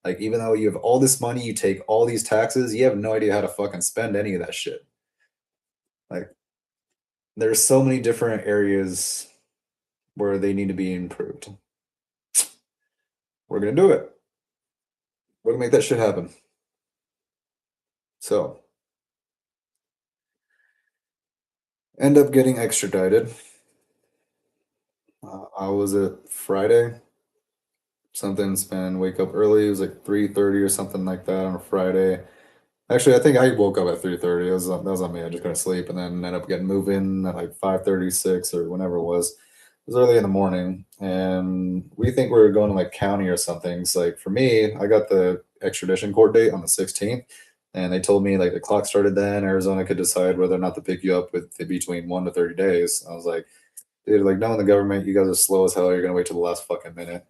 Like, even though you have all this money, you take all these taxes, you have no idea how to fucking spend any of that shit. Like, there's so many different areas where they need to be improved. We're gonna do it. We're gonna make that shit happen. So, end up getting extradited. I was at Friday. Something's been wake up early. It was like 3:30 or something like that on a Friday. Actually, I think I woke up at 3:30. That was on me. I just couldn't sleep, and then ended up getting moving at like 5:36 or whenever it was. It was early in the morning, and we think we were going to like county or something. So like for me, I got the extradition court date on the 16th, and they told me like the clock started then. Arizona could decide whether or not to pick you up with between 1 to 30 days. I was like, dude, like knowing the government, you guys are slow as hell. You're gonna wait till the last fucking minute.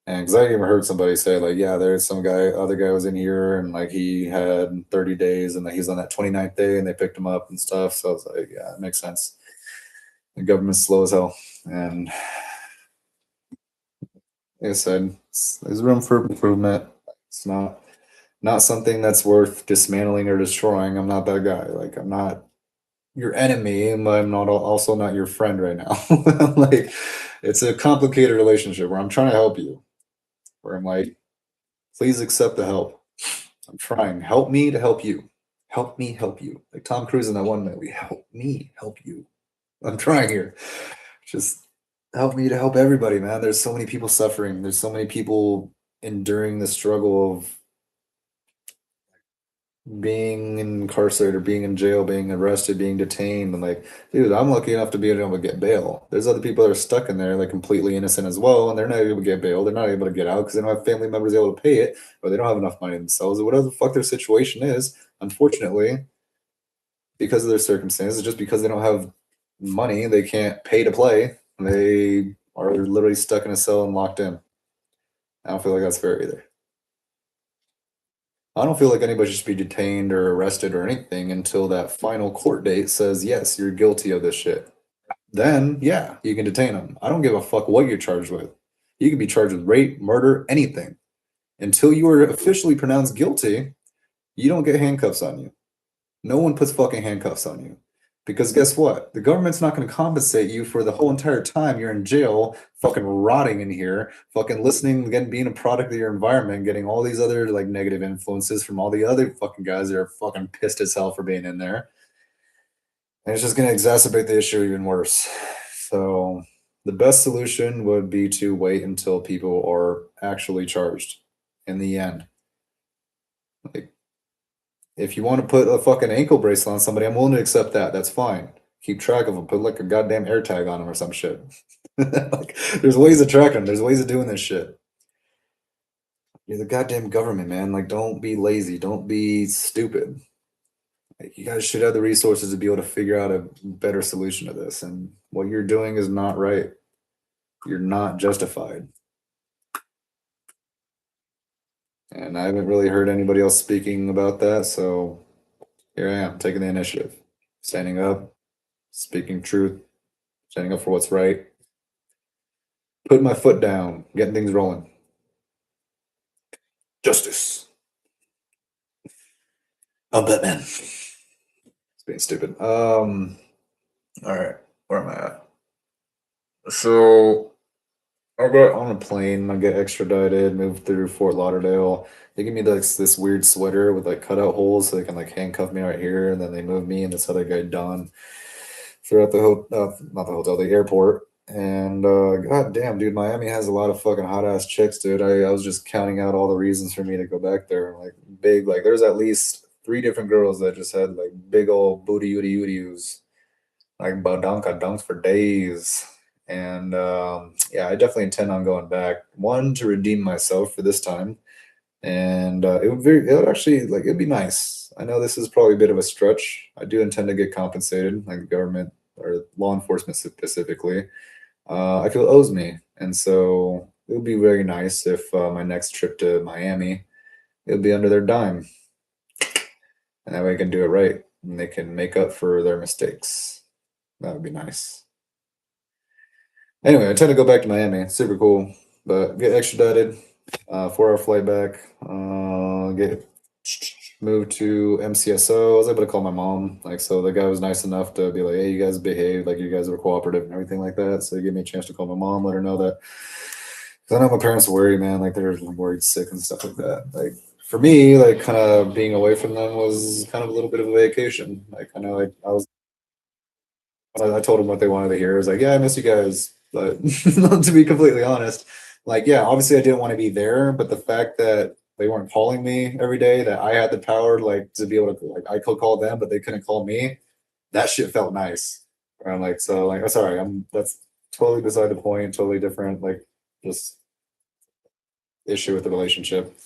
And because I even heard somebody say, like, yeah, there's some guy, other guy was in here and like he had 30 days and that he's on that 29th day and they picked him up and stuff. So I was like, yeah, it makes sense. The government's slow as hell. And like I said, there's room for improvement. It's not something that's worth dismantling or destroying. I'm not that guy. Like, I'm not your enemy, but I'm not also not your friend right now. Like, it's a complicated relationship where I'm trying to help you, where I'm like, please accept the help. I'm trying. Help me to help you. Help me help you. Like Tom Cruise in that one movie. Help me help you. I'm trying here. Just help me to help everybody, man. There's so many people suffering. There's so many people enduring the struggle of being incarcerated or being in jail, being arrested, being detained. And like, dude, I'm lucky enough to be able to get bail. There's other people that are stuck in there, like completely innocent as well, and they're not able to get bail. They're not able to get out because they don't have family members able to pay it, or they don't have enough money themselves, or whatever the fuck their situation is. Unfortunately, because of their circumstances, just because they don't have money, they can't pay to play. They are literally stuck in a cell and locked in. I don't feel like that's fair either. I don't feel like anybody should be detained or arrested or anything until that final court date says, yes, you're guilty of this shit. Then, yeah, you can detain them. I don't give a fuck what you're charged with. You can be charged with rape, murder, anything. Until you are officially pronounced guilty, you don't get handcuffs on you. No one puts fucking handcuffs on you. Because guess what? The government's not going to compensate you for the whole entire time you're in jail, fucking rotting in here, fucking listening, again, being a product of your environment, getting all these other like negative influences from all the other fucking guys that are fucking pissed as hell for being in there. And it's just going to exacerbate the issue even worse. So the best solution would be to wait until people are actually charged in the end. Like, if you want to put a fucking ankle bracelet on somebody, I'm willing to accept that. That's fine. Keep track of them. Put like a goddamn air tag on them or some shit. Like, there's ways to track them. There's ways of doing this shit. You're the goddamn government, man. Like, don't be lazy. Don't be stupid. Like, you guys should have the resources to be able to figure out a better solution to this. And what you're doing is not right. You're not justified. And I haven't really heard anybody else speaking about that, so here I am, taking the initiative, standing up, speaking truth, standing up for what's right, putting my foot down, getting things rolling. Justice. I'm Batman. It's being stupid. All right, where am I at? So I got on a plane. I get extradited, moved through Fort Lauderdale. They give me this weird sweater with like cutout holes so they can like handcuff me right here, and then they move me and this other guy Don throughout the not the hotel, the airport. And god damn, dude, Miami has a lot of fucking hot ass chicks, dude. I was just counting out all the reasons for me to go back there. Like big, like there's at least three different girls that just had like big old booty yooty yooties, like badonka dunks for days. And yeah, I definitely intend on going back. One to redeem myself for this time, and it would actually like it'd be nice. I know this is probably a bit of a stretch. I do intend to get compensated, like the government or law enforcement specifically. I feel it owes me, and so it would be very nice if my next trip to Miami it would be under their dime, and that way I can do it right, and they can make up for their mistakes. That would be nice. Anyway, I tend to go back to Miami. Super cool, but get extradited. 4 hour flight back. Get moved to MCSO. I was able to call my mom. Like, so the guy was nice enough to be like, "Hey, you guys behaved. Like, you guys were cooperative and everything like that." So he gave me a chance to call my mom, let her know that. Because I know my parents worry, man. Like, they're worried sick and stuff like that. Like, for me, like, kind of being away from them was kind of a little bit of a vacation. Like, I know I told them what they wanted to hear. I was like, yeah, I miss you guys. But to be completely honest, like, yeah, obviously I didn't want to be there, but the fact that they weren't calling me every day, that I had the power, like, to be able to, like, I could call them, but they couldn't call me, that shit felt nice. And I'm like, so, like, oh, sorry, that's totally beside the point, totally different, like, just issue with the relationship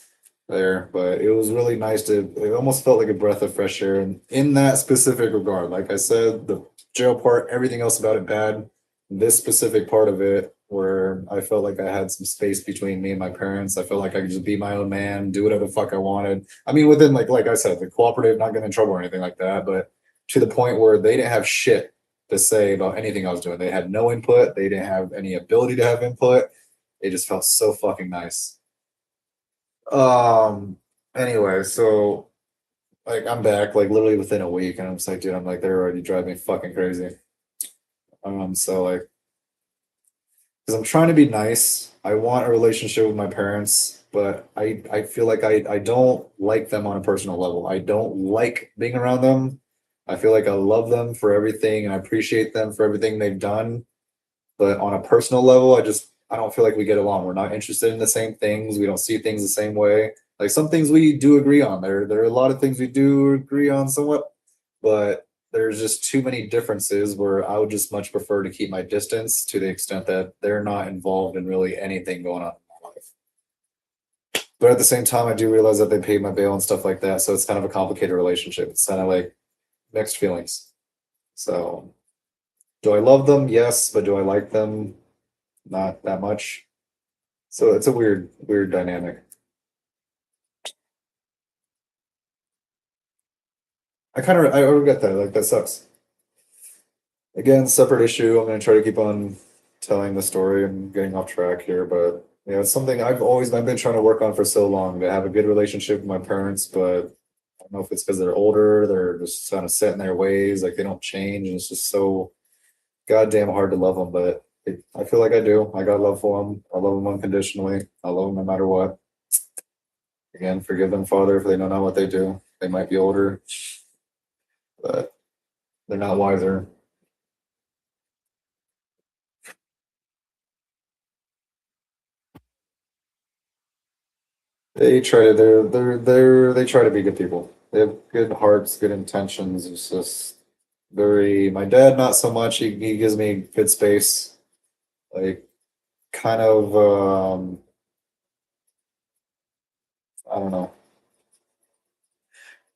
there, but it was really nice to it almost felt like a breath of fresh air in that specific regard. Like I said, the jail part, everything else about it bad. This specific part of it where I felt like I had some space between me and my parents. I felt like I could just be my own man, do whatever the fuck I wanted. I mean, within like I said, the cooperative, not getting in trouble or anything like that, but to the point where they didn't have shit to say about anything I was doing. They had no input, they didn't have any ability to have input. It just felt so fucking nice. Um. Anyway, so like I'm back like literally within a week, and I'm just like, dude, I'm like they're already driving me fucking crazy. So like, because I'm trying to be nice. I want a relationship with my parents, but I feel like I don't like them on a personal level. I don't like being around them. I feel like I love them for everything, and I appreciate them for everything they've done. But on a personal level, I don't feel like we get along. We're not interested in the same things. We don't see things the same way. Like some things we do agree on. There are a lot of things we do agree on somewhat, but there's just too many differences where I would just much prefer to keep my distance to the extent that they're not involved in really anything going on in my life. But at the same time, I do realize that they paid my bail and stuff like that. So it's kind of a complicated relationship. It's kind of like mixed feelings. So do I love them? Yes, but do I like them? Not that much. So it's a weird dynamic. I regret that. Like that sucks. Again, separate issue. I'm gonna try to keep on telling the story. I'm getting off track here, but yeah, it's something I've been trying to work on for so long to have a good relationship with my parents, but I don't know if it's because they're older, they're just kind of set in their ways, like they don't change, and it's just so goddamn hard to love them. But I feel like I do. I got love for them. I love them unconditionally. I love them no matter what. Again, forgive them, Father, if they don't know what they do. They might be older, but they're not wiser. They try to be good people. They have good hearts, good intentions. It's just very my dad not so much. He gives me good space. Like kind of I don't know.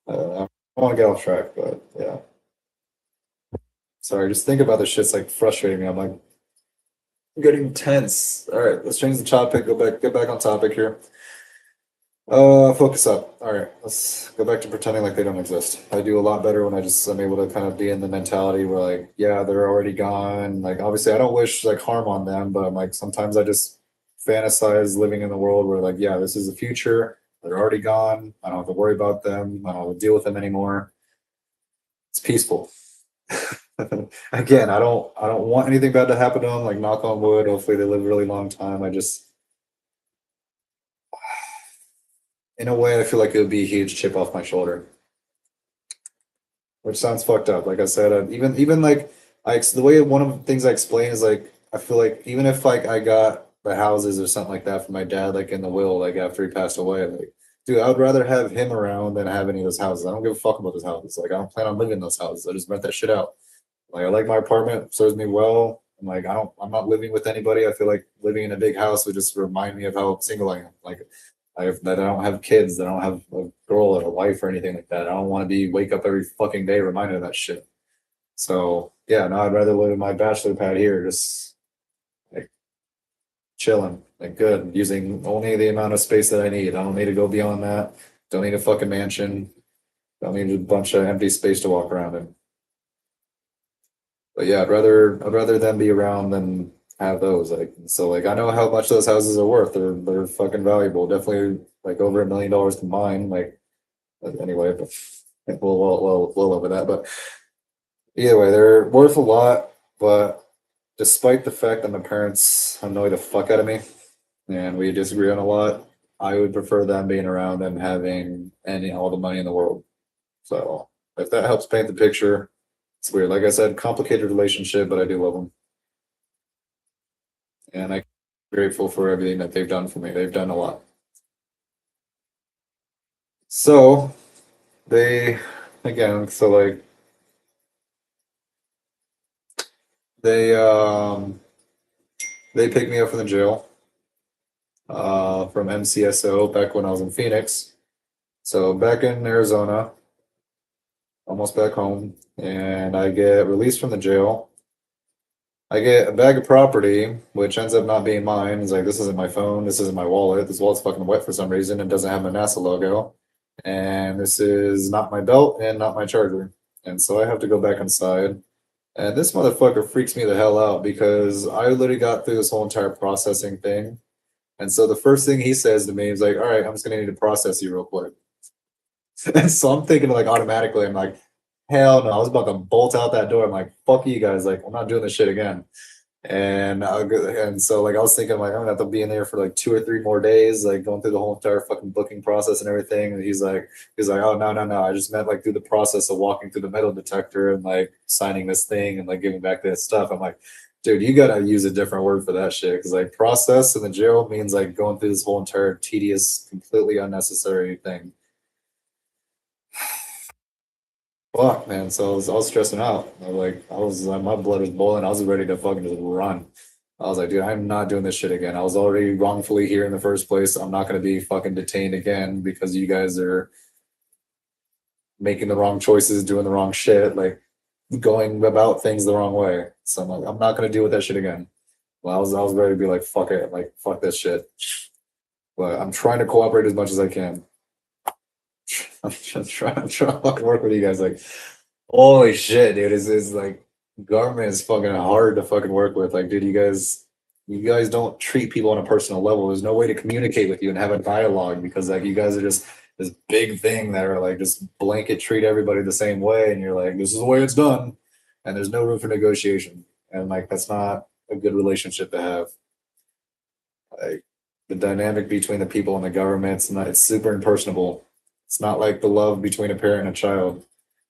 I don't want to get off track, but yeah. Sorry, just think about this shit's like frustrating me. I'm like Getting tense. All right, let's change the topic. Get back on topic here. Focus up. All right, let's go back to pretending like they don't exist. I do a lot better when I'm able to kind of be in the mentality where like, yeah, they're already gone. Like, obviously, I don't wish like harm on them, but like sometimes I just fantasize living in the world where like, yeah, this is the future. They're already gone. I don't have to worry about them. I don't have to deal with them anymore. It's peaceful. Again, I don't want anything bad to happen to them. Like, knock on wood. Hopefully, they live a really long time. I just in a way, I feel like it would be a huge chip off my shoulder, which sounds fucked up. Like I said, even like the way one of the things I explain is like I feel like even if like I got the houses or something like that for my dad, like in the will, like after he passed away, like dude, I would rather have him around than have any of those houses. I don't give a fuck about those houses. Like I don't plan on living in those houses. I just rent that shit out. Like I like my apartment, serves me well. I'm like I'm not living with anybody. I feel like living in a big house would just remind me of how single I am. Like that I don't have kids, that I don't have a girl or a wife or anything like that. I don't want to be wake up every fucking day reminded of that shit. So yeah, no, I'd rather live in my bachelor pad here, just like chilling, like good, using only the amount of space that I need. I don't need to go beyond that. Don't need a fucking mansion. Don't need a bunch of empty space to walk around in. But yeah, I'd rather them be around than have those. Like so, like I know how much those houses are worth. They're fucking valuable. Definitely like over $1 million combined. Like anyway, but well over that. But either way, they're worth a lot. But despite the fact that my parents annoy the fuck out of me and we disagree on a lot, I would prefer them being around than having any all the money in the world. So if that helps paint the picture, it's weird. Like I said, complicated relationship, but I do love them, and I'm grateful for everything that they've done for me. They've done a lot. So they, again, so like they they picked me up from the jail from MCSO back when I was in Phoenix. So back in Arizona, almost back home, and I get released from the jail. I get a bag of property, which ends up not being mine. It's like this isn't my phone, this isn't my wallet. This wallet's fucking wet for some reason. It doesn't have my NASA logo, and this is not my belt and not my charger. And so I have to go back inside. And this motherfucker freaks me the hell out because I literally got through this whole entire processing thing. And so the first thing he says to me is like, "All right, I'm just gonna need to process you real quick." And so I'm thinking like automatically, I'm like, hell no, I was about to bolt out that door. I'm like, fuck you guys, like I'm not doing this shit again. And so like I was thinking like I'm gonna have to be in there for like 2 or 3 more days, like going through the whole entire fucking booking process and everything. And he's like, oh no, I just meant like through the process of walking through the metal detector and like signing this thing and like giving back this stuff. I'm like, dude, you gotta use a different word for that shit because like process in the jail means like going through this whole entire tedious, completely unnecessary thing. Fuck, man. So I was stressing out. My blood was boiling. I was ready to fucking just run. I was like, dude, I'm not doing this shit again. I was already wrongfully here in the first place. I'm not going to be fucking detained again because you guys are making the wrong choices, doing the wrong shit, like going about things the wrong way. So I'm like, I'm not going to deal with that shit again. Well, I was ready to be like, fuck it, like fuck this shit. But I'm trying to cooperate as much as I can. I'm trying to fucking work with you guys. Like, holy shit, dude! Is like government is fucking hard to fucking work with. Like, dude, you guys don't treat people on a personal level. There's no way to communicate with you and have a dialogue because like you guys are just this big thing that are like just blanket treat everybody the same way, and you're like, this is the way it's done, and there's no room for negotiation, and like that's not a good relationship to have. Like the dynamic between the people and the government, it's super impersonable. It's not like the love between a parent and a child.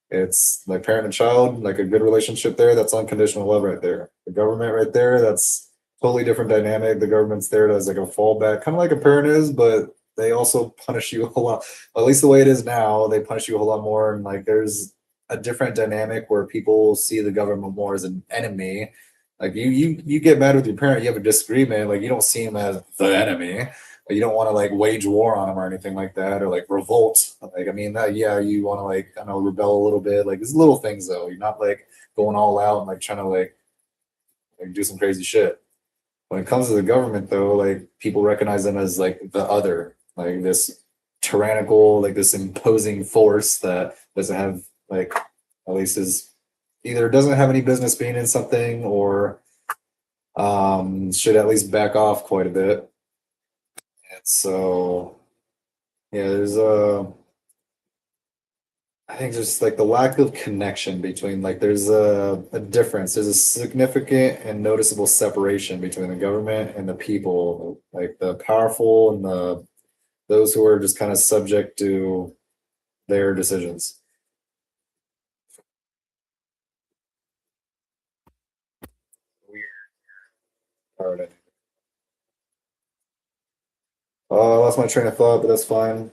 It's like parent and child, like a good relationship there. That's unconditional love right there. The government right there, that's totally different dynamic. The government's there as like a fallback, kind of like a parent is, but they also punish you a lot. At least the way it is now, they punish you a whole lot more. And like there's a different dynamic where people see the government more as an enemy. Like you get mad with your parent, you have a disagreement, like you don't see him as the enemy. You don't want to like wage war on them or anything like that, or like revolt. Like, I mean, that yeah, you want to like I don't know rebel a little bit. Like, it's little things though. You're not like going all out and like trying to like do some crazy shit. When it comes to the government, though, like people recognize them as like the other, like this tyrannical, like this imposing force that doesn't have like at least is either doesn't have any business being in something or should at least back off quite a bit. And so yeah, there's I think just like the lack of connection between like there's a difference. There's a significant and noticeable separation between the government and the people, like the powerful and the those who are just kind of subject to their decisions. Weird part. I lost my train of thought, but that's fine.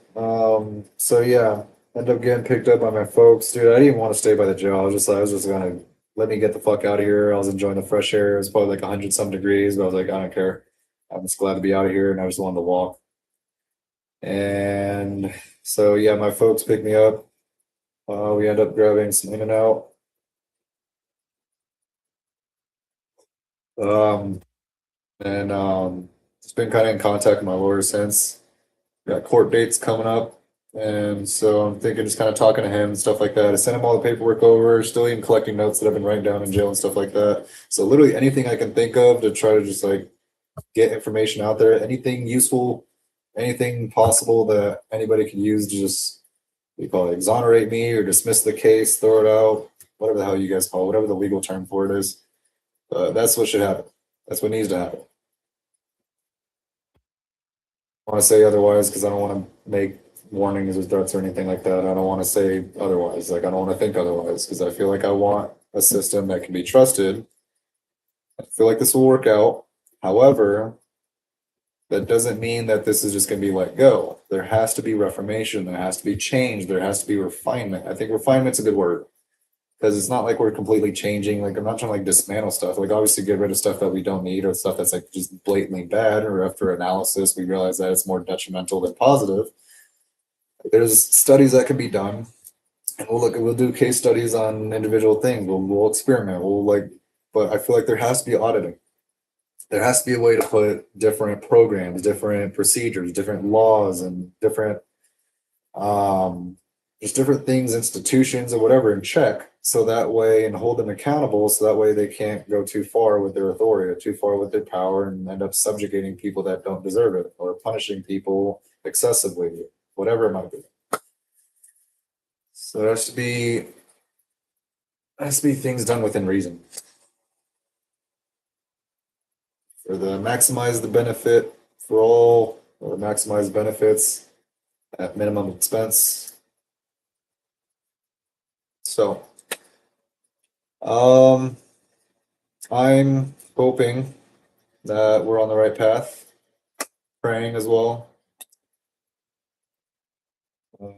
So yeah, end up getting picked up by my folks. Dude, I didn't want to stay by the jail. I was just gonna let me get the fuck out of here. I was enjoying the fresh air. It was probably like 100 some degrees, but I was like, I don't care. I'm just glad to be out of here, and I just wanted to walk. And so yeah, my folks picked me up. We end up grabbing some In and Out. Um, and just been kind of in contact with my lawyer since. Got court dates coming up. And so I'm thinking just kind of talking to him and stuff like that. I sent him all the paperwork over, still even collecting notes that I've been writing down in jail and stuff like that. So literally anything I can think of to try to just like get information out there, anything useful, anything possible that anybody can use to just you call it exonerate me or dismiss the case, throw it out, whatever the hell you guys call it, whatever the legal term for it is. That's what should happen. That's what needs to happen. I want to say otherwise because I don't want to make warnings or threats or anything like that. I don't want to say otherwise. Like I don't want to think otherwise because I feel like I want a system that can be trusted. I feel like this will work out. However, that doesn't mean that this is just going to be let go. There has to be reformation. There has to be change. There has to be refinement. I think refinement's a good word because it's not like we're completely changing. Like I'm not trying to like dismantle stuff. Like obviously get rid of stuff that we don't need or stuff that's like just blatantly bad. Or after analysis, we realize that it's more detrimental than positive. There's studies that can be done, and we'll do case studies on individual things. We'll experiment. We'll like, but I feel like there has to be auditing. There has to be a way to put different programs, different procedures, different laws, and different just different things, institutions or whatever in check so that way and hold them accountable so that way they can't go too far with their authority or too far with their power and end up subjugating people that don't deserve it or punishing people excessively, whatever it might be. So there has to be things done within reason. For the maximize the benefit for all or maximize benefits at minimum expense. So I'm hoping that we're on the right path, praying as well. I'm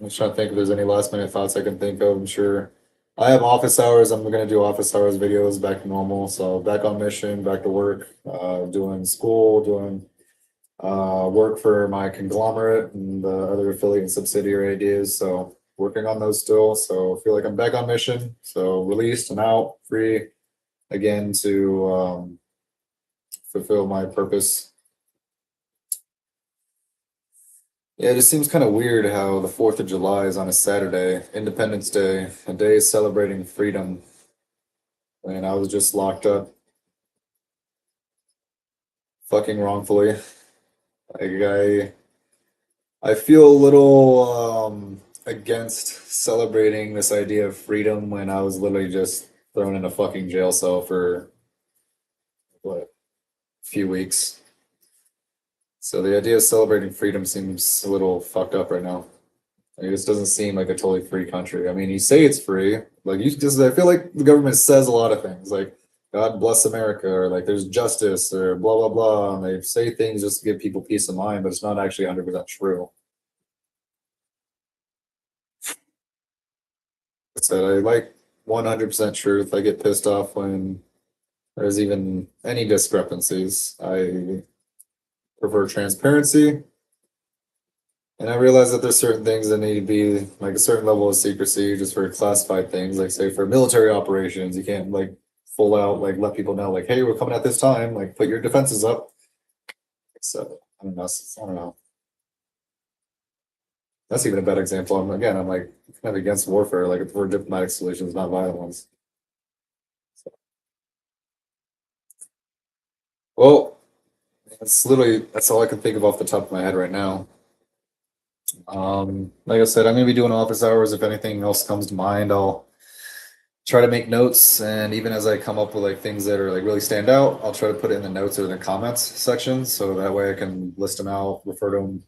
just trying to think if there's any last minute thoughts I can think of. I'm sure I have office hours. I'm going to do office hours videos back to normal. So back on mission, back to work, doing school, doing work for my conglomerate and the other affiliate and subsidiary ideas. So working on those still. So I feel like I'm back on mission. So released and out, free again to fulfill my purpose. Yeah, it just seems kind of weird how the 4th of July is on a Saturday, Independence Day, a day celebrating freedom. And I was just locked up fucking wrongfully. Like I feel a little against celebrating this idea of freedom when I was literally just thrown in a fucking jail cell for what, a few weeks. So the idea of celebrating freedom seems a little fucked up right now. Like, this doesn't seem like a totally free country. I mean, you say it's free. Like you just, I feel like the government says a lot of things, like God bless America, or like there's justice, or blah blah blah. And they say things just to give people peace of mind, but it's not actually 100% true. I said I like 100% truth. I get pissed off when there's even any discrepancies. I prefer transparency. And I realize that there's certain things that need to be like a certain level of secrecy just for classified things, like say for military operations, you can't like full out like let people know like, hey, we're coming at this time, like put your defenses up. So I don't know. I don't know. That's even a bad example. I'm like kind of against warfare, like for diplomatic solutions, not violent ones. So, well, that's all I can think of off the top of my head right now. Like I said, I'm gonna be doing office hours. If anything else comes to mind, I'll try to make notes. And even as I come up with like things that are like really stand out, I'll try to put it in the notes or the comments section, so that way I can list them out, refer to them,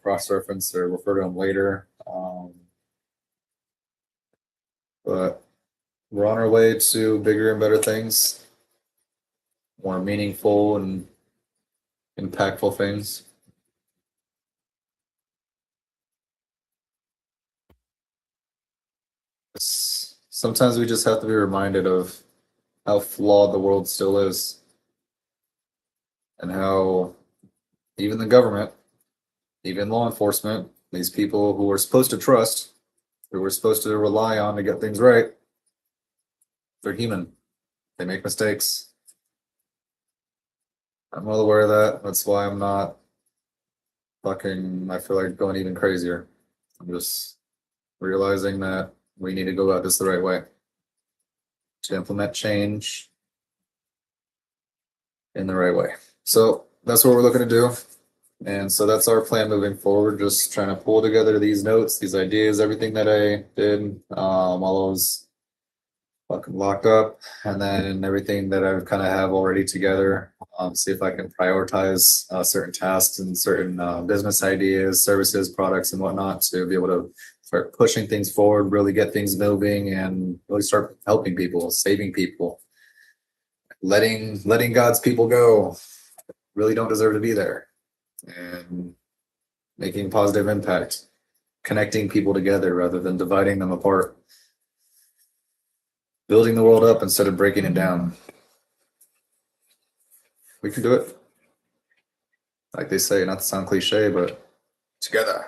cross-reference, or refer to them later. But we're on our way to bigger and better things, more meaningful and impactful things. Sometimes we just have to be reminded of how flawed the world still is, and how even the government, even law enforcement, these people who we're supposed to trust, who we're supposed to rely on to get things right, they're human. They make mistakes. I'm well aware of that. That's why I'm not I feel like going even crazier. I'm just realizing that we need to go about this the right way to implement change in the right way. So that's what we're looking to do. And so that's our plan moving forward. Just trying to pull together these notes, these ideas, everything that I did while I was fucking locked up, and then everything that I kind of have already together. See if I can prioritize certain tasks and certain business ideas, services, products, and whatnot to be able to start pushing things forward, really get things moving, and really start helping people, saving people, letting God's people go. Really don't deserve to be there, and making a positive impact, connecting people together rather than dividing them apart, building the world up instead of breaking it down. We can do it. Like they say, not to sound cliche, but together.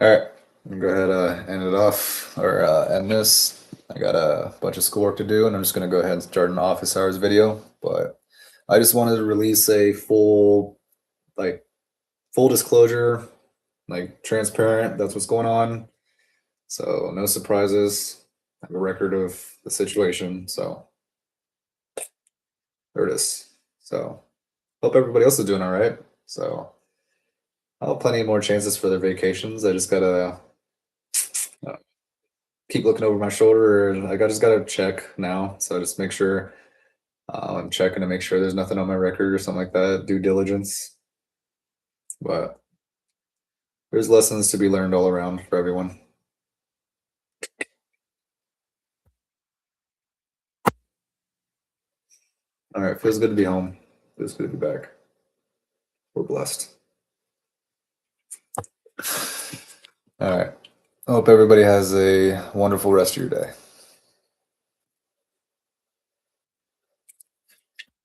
All right, I'm gonna go ahead end it off or end this. I got a bunch of schoolwork to do, and I'm just gonna go ahead and start an office hours video. But I just wanted to release a like, full disclosure, like transparent. That's what's going on. So no surprises. I have a record of the situation. So there it is. So hope everybody else is doing all right. So I'll have plenty more chances for their vacations. I just gotta keep looking over my shoulder, and like I just gotta check now. So just make sure I'm checking to make sure there's nothing on my record or something like that. Due diligence, but there's lessons to be learned all around for everyone. All right, feels good to be home. Feels good to be back. We're blessed. All right. I hope everybody has a wonderful rest of your day.